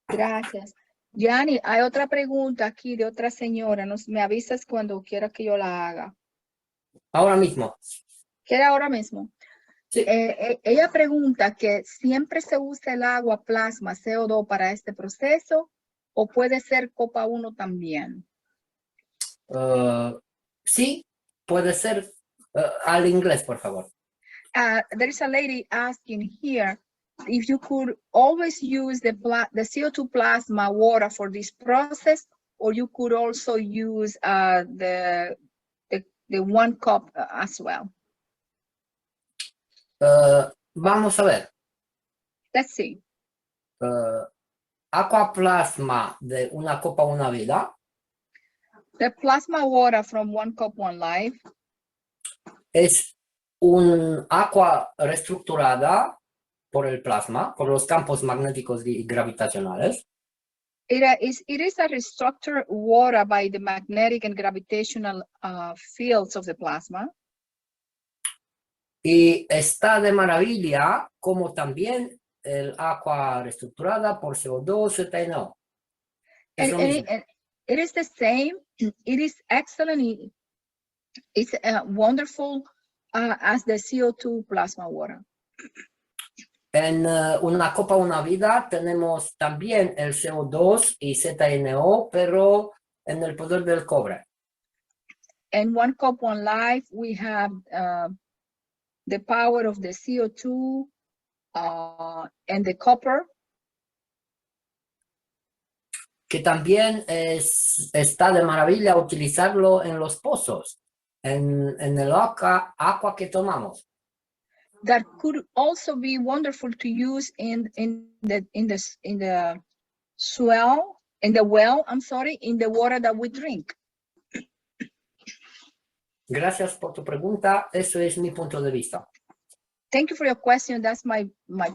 Gracias. Gianni, hay otra pregunta aquí de otra señora. Me avisas cuando quieras que yo la haga. Ahora mismo. ¿Quiere ahora mismo? Sí. Ella pregunta que siempre se usa el agua plasma CO2 para este proceso o puede ser copa 1 también. Sí, puede ser al inglés, por favor. There is a lady asking here if you could always use the CO2 plasma water for this process, or you could also use the 1 cup as well. Vamos a ver. Let's see. Aqua plasma de una copa una vida. The plasma water from 1 cup 1 life Es un agua reestructurada por el plasma, por los campos magnéticos y gravitacionales. It is a restructured water by the magnetic and gravitational fields of the plasma. Y está de maravilla como también el agua reestructurada por CO2, ZNO. Es lo mismo. It is the same. It is excellent. It's wonderful as the CO2 plasma water. En una copa una vida tenemos también el CO2 y ZNO, pero en el poder del cobre. In 1 cup 1 life, we have the power of the CO2 and the copper. Que también está de maravilla utilizarlo en los pozos, en el agua que tomamos. That could also be wonderful to use in the water that we drink. Gracias por tu pregunta. Eso es mi punto de vista. Thank you for your question. That's my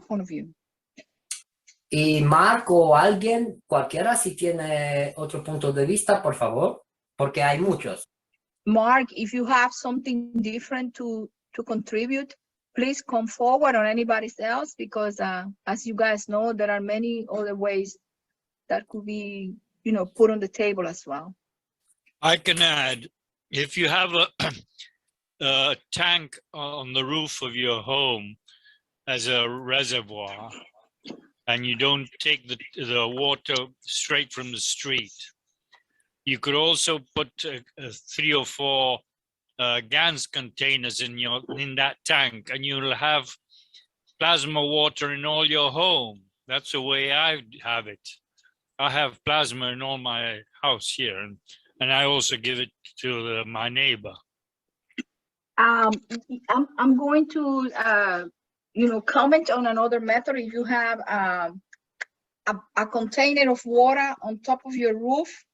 point of view. Y Marco o alguien, cualquiera, si tiene otro punto de vista, por favor, porque hay muchos. Mark, if you have something different to contribute, please come forward, or anybody else, because as you guys know, there are many other ways that could be, put on the table as well. I can add, if you have a tank on the roof of your home as a reservoir, and you don't take the water straight from the street, you could also put 3 or 4 GANS containers in that tank, and you'll have plasma water in all your home. That's the way I have it. I have plasma in all my house here, and I also give it to my neighbor. I'm going to comment on another method. If you have a container of water on top of your roof.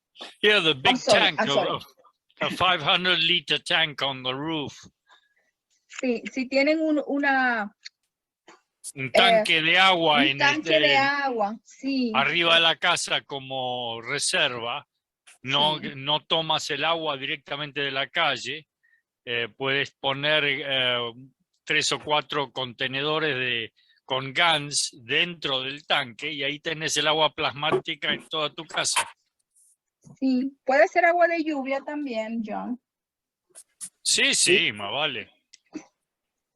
Yeah, the big tank, a 500-liter tank on the roof. Sí, si tienen un tanque de agua, de agua, sí. Arriba de la casa como reserva, no tomas el agua directamente de la calle, puedes poner 3 o 4 contenedores con GANS dentro del tanque y ahí tenés el agua plasmática en toda tu casa. Sí, puede ser agua de lluvia también, John. Sí, más vale.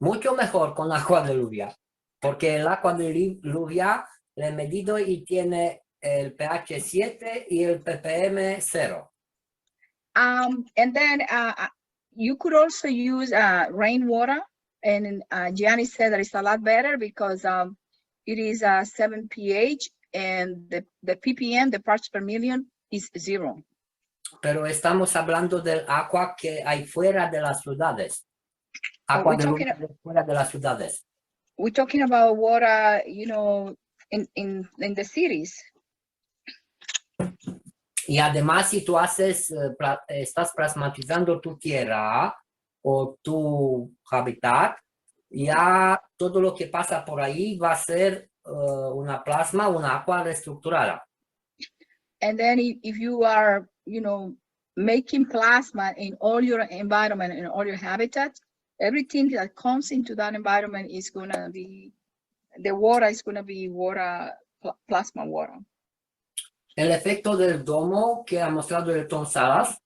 Mucho mejor con agua de lluvia, porque el agua de lluvia le he medido y tiene el pH 7 y el ppm 0. And then you could also use rainwater, and Gianni said that it's a lot better because it is 7 pH and the ppm, the parts per million, is 0. Pero estamos hablando del agua que hay fuera de las ciudades. Agua de lluvia fuera de las ciudades. We're talking about water, in the cities. Y además, si tú estás plasmatizando tu tierra o tu hábitat, ya todo lo que pasa por ahí va a ser una plasma, una agua reestructurada. And then if you are, making plasma in all your environment and all your habitats, everything that comes into that environment is going to be, the water is going to be plasma water. El efecto del domo que ha mostrado el Tom Salas.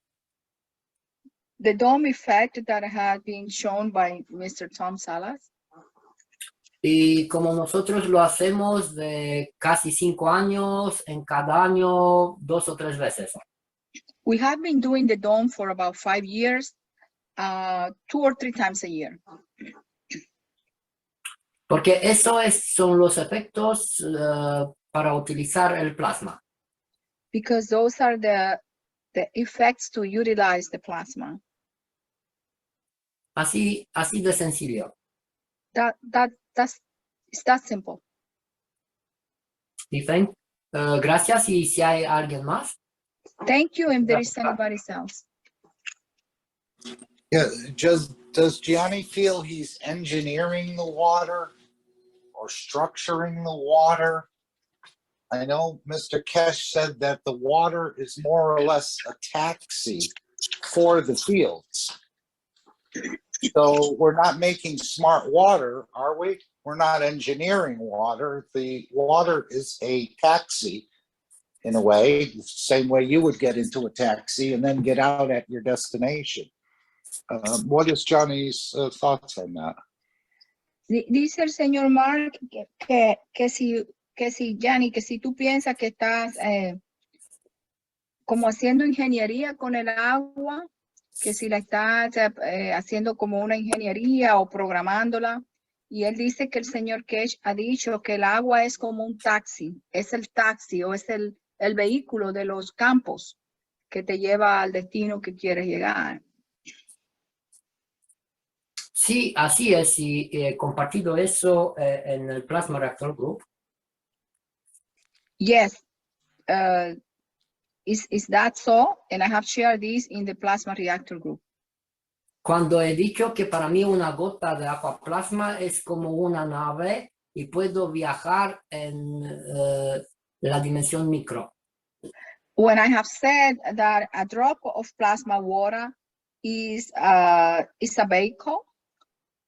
The dome effect that has been shown by Mr. Tom Salas. Y como nosotros lo hacemos de casi 5 años, en cada año 2 o 3 veces. We have been doing the dome for about 5 years, 2 or 3 times a year. Porque son los efectos para utilizar el plasma. Because those are the effects to utilize the plasma. Así de sencillo. It's that simple. Stephen, gracias. Y si hay alguien más. Thank you. If there is anybody else. Yeah, does Gianni feel he's engineering the water or structuring the water? I know Mr. Kesh said that the water is more or less a taxi for the fields. So we're not making smart water, are we? We're not engineering water. The water is a taxi in a way, the same way you would get into a taxi and then get out at your destination. What is Johnny's thoughts on that? Dice el señor Mark que si Gianni, que si tú piensas que estás como haciendo ingeniería con el agua, que si la estás haciendo como una ingeniería o programándola, y él dice que el señor Kesh ha dicho que el agua es como un taxi, es el taxi o es el vehículo de los campos que te lleva al destino que quieres llegar. Sí, así es, y he compartido eso en el Plasma Reactor Group. Yes, is that so? And I have shared this in the Plasma Reactor Group. Cuando he dicho que para mí una gota de agua plasma es como una nave y puedo viajar en la dimensión micro. When I have said that a drop of plasma water is a vehicle,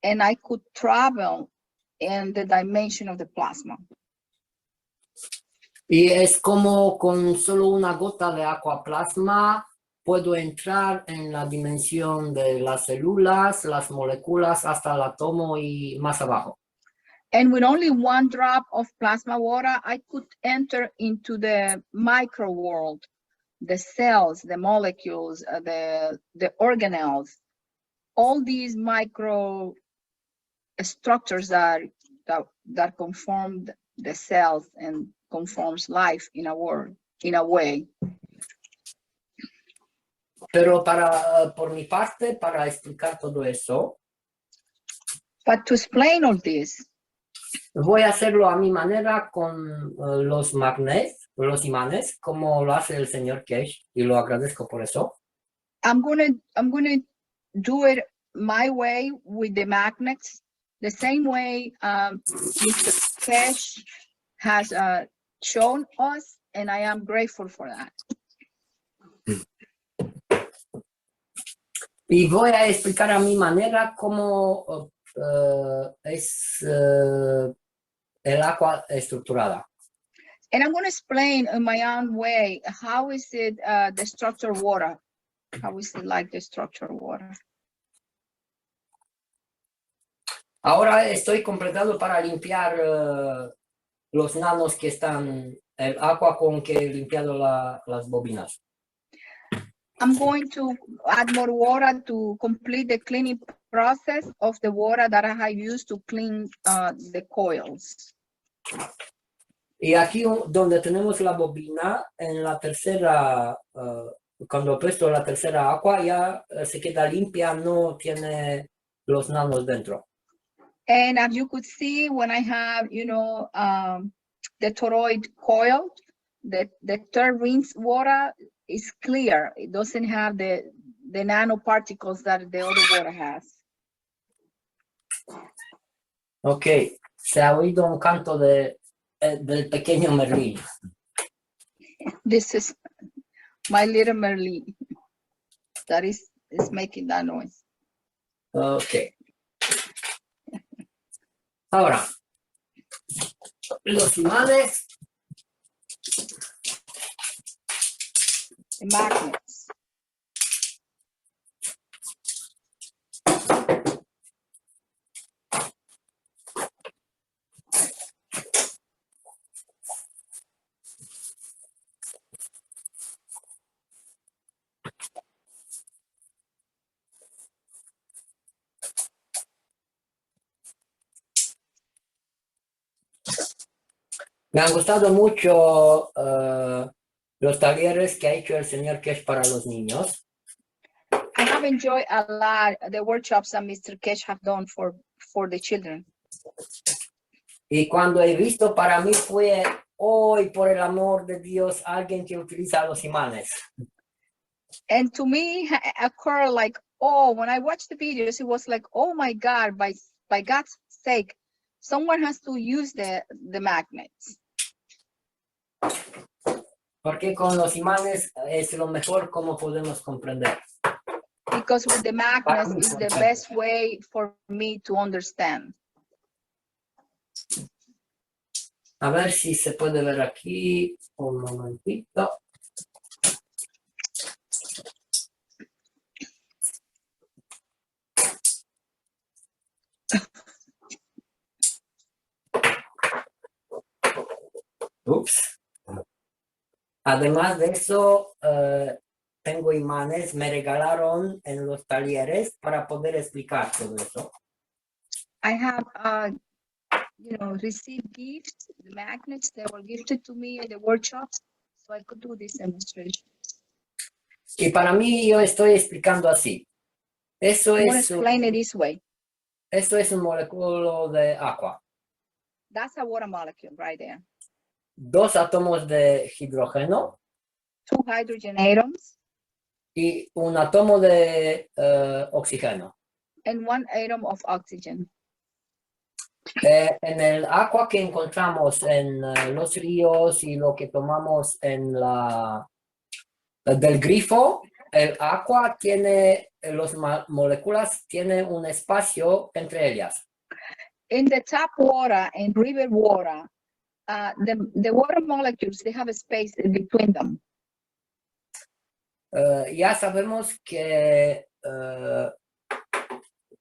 and I could travel in the dimension of the plasma. Y es como con solo una gota de agua plasma puedo entrar en la dimensión de las células, las moléculas, hasta el átomo y más abajo. And with only one drop of plasma water, I could enter into the micro world, the cells, the molecules, the organelles, all these micro structures that conform the cells and conforms life in a way. Pero por mi parte, para explicar todo eso, but to explain all this, voy a hacerlo a mi manera con los imanes, como lo hace el señor Kesh, y lo agradezco por eso. I'm gonna do it my way with the magnets, the same way Mr. Kesh has shown us, and I am grateful for that. Y voy a explicar a mi manera cómo es el agua estructurada. And I'm going to explain in my own way, how is it the structured water? How is it like the structured water? Ahora estoy completado para limpiar los nanos que están, el agua con que he limpiado las bobinas. I'm going to add more water to complete the cleaning process of the water that I have used to clean the coils. Y aquí donde tenemos la bobina, en la tercera, cuando he puesto la tercera agua, ya se queda limpia, no tiene los nanos dentro. And as you could see, when I have, the toroid coil, the third rinse water is clear. It doesn't have the nanoparticles that the other water has. Ok, se ha oído un canto del pequeño Merlín. This is my little Merlin that is making that noise. Ok. Ahora, los imanes. The magnets. Me han gustado mucho los talleres que ha hecho el señor Kesh para los niños. I have enjoyed a lot the workshops that Mr. Kesh have done for the children. Y cuando he visto, para mí fue, hoy, por el amor de Dios, alguien que utiliza los imanes. And to me, occurred like, oh, when I watched the videos, it was like, oh my God, by God's sake, someone has to use the magnets. Porque con los imanes es lo mejor como podemos comprender. Because with the magnets is the best way for me to understand. A ver si se puede ver aquí. Un momentito. Ups. Además de eso, tengo imanes, me regalaron en los talleres para poder explicar todo eso. I have, received gifts, the magnets that were gifted to me in the workshops, so I could do this demonstration. Y para mí, yo estoy explicando así. Eso I'm gonna es, explain it this way. esto es un moléculo de agua. That's a water molecule right there. 2 átomos de hidrógeno 2 hydrogen atoms y un átomo de oxígeno. and 1 atom of oxygen. En el agua que encontramos en los ríos y lo que tomamos en del grifo, el agua tiene, las moléculas tienen un espacio entre ellas. In the tap water and river water, the water molecules, they have a space in between them. Ya sabemos que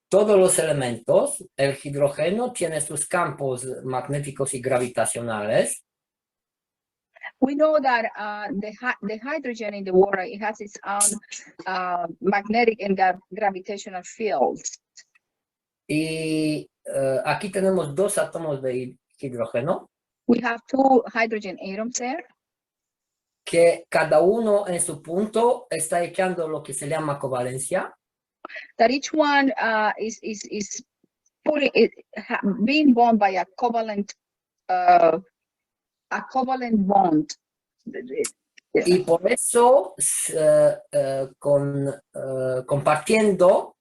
todos los elementos, el hidrógeno tiene sus campos magnéticos y gravitacionales. We know that the hydrogen in the water, it has its own magnetic and gravitational fields. Y aquí tenemos 2 átomos de hidrógeno. We have 2 hydrogen atoms there. Que cada uno en su punto está echando lo que se llama covalencia. That each one is being bound by a covalent bond. Y por eso, compartiendo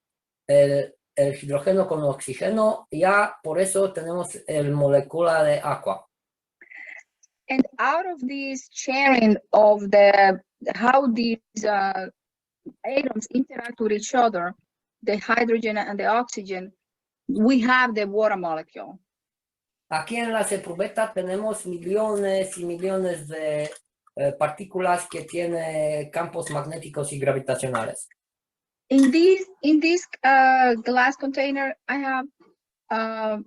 el hidrógeno con oxígeno, ya por eso tenemos el molécula de agua. And out of this sharing of how these atoms interact with each other, the hydrogen and the oxygen, we have the water molecule. Aquí en la cepubeta tenemos millones y millones de partículas que tienen campos magnéticos y gravitacionales. In this glass container, I have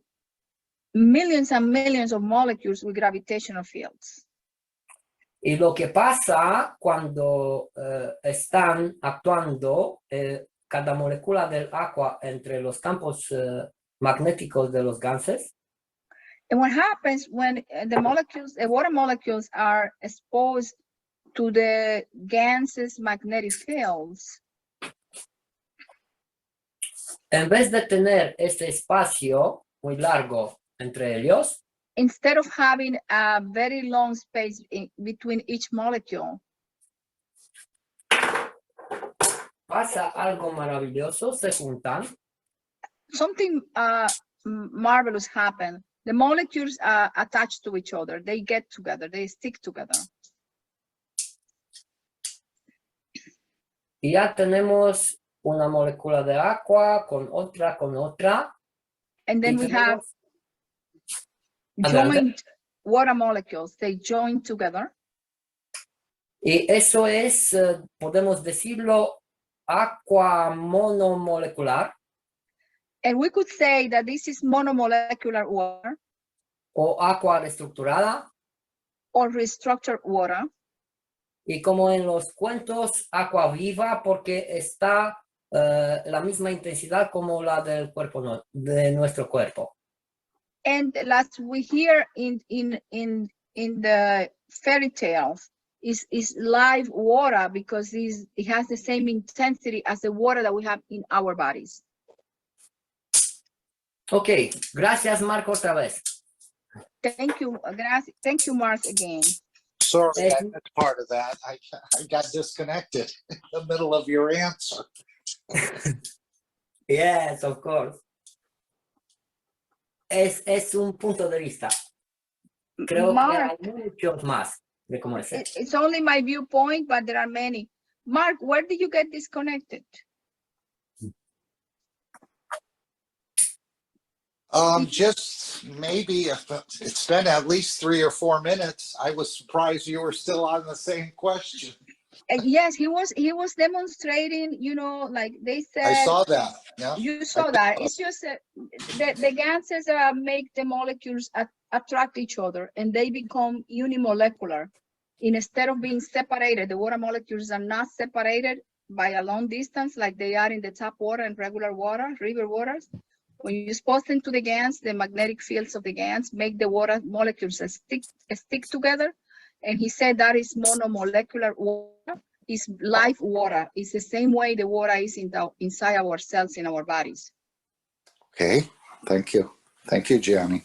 millions and millions of molecules with gravitational fields. Y lo que pasa cuando están actuando cada molécula del agua entre los campos magnéticos de los gases. And what happens when the water molecules are exposed to the gases' magnetic fields? En vez de tener ese espacio muy largo entre ellos, instead of having a very long space between each molecule, pasa algo maravilloso, se juntan. Something marvelous happens. The molecules are attached to each other. They get together. They stick together. Y ya tenemos una molécula de agua con otra. And then we have joint water molecules. They join together. Y eso es, podemos decirlo, agua monomolecular. And we could say that this is monomolecular water. O agua reestructurada. Or restructured water. Y como en los cuentos, agua viva porque está la misma intensidad como la del cuerpo, de nuestro cuerpo. And as we hear in in the fairy tales is live water, because it has the same intensity as the water that we have in our bodies. Ok, gracias Marco otra vez. Thank you, thank you, Mark, again. Sorry, I missed part of that. I got disconnected in the middle of your answer. Yes, of course. Es un punto de vista. Creo Mark, que hay muchos más de cómo es. It's only my viewpoint, but there are many. Mark, where did you get disconnected? Just maybe it's been at least 3 or 4 minutes. I was surprised you were still on the same question. Yes, he was demonstrating, you know, like they said. I saw that. Yeah. You saw that. It's just the gases make the molecules attract each other, and they become unimolecular. Instead of being separated, the water molecules are not separated by a long distance like they are in the tap water and regular water, river waters. When you expose them to the GANs, the magnetic fields of the GANs make the water molecules stick together. And he said that is monomolecular water, is live water. It's the same way the water is inside our cells in our bodies. Okay, thank you. Thank you, Gianni.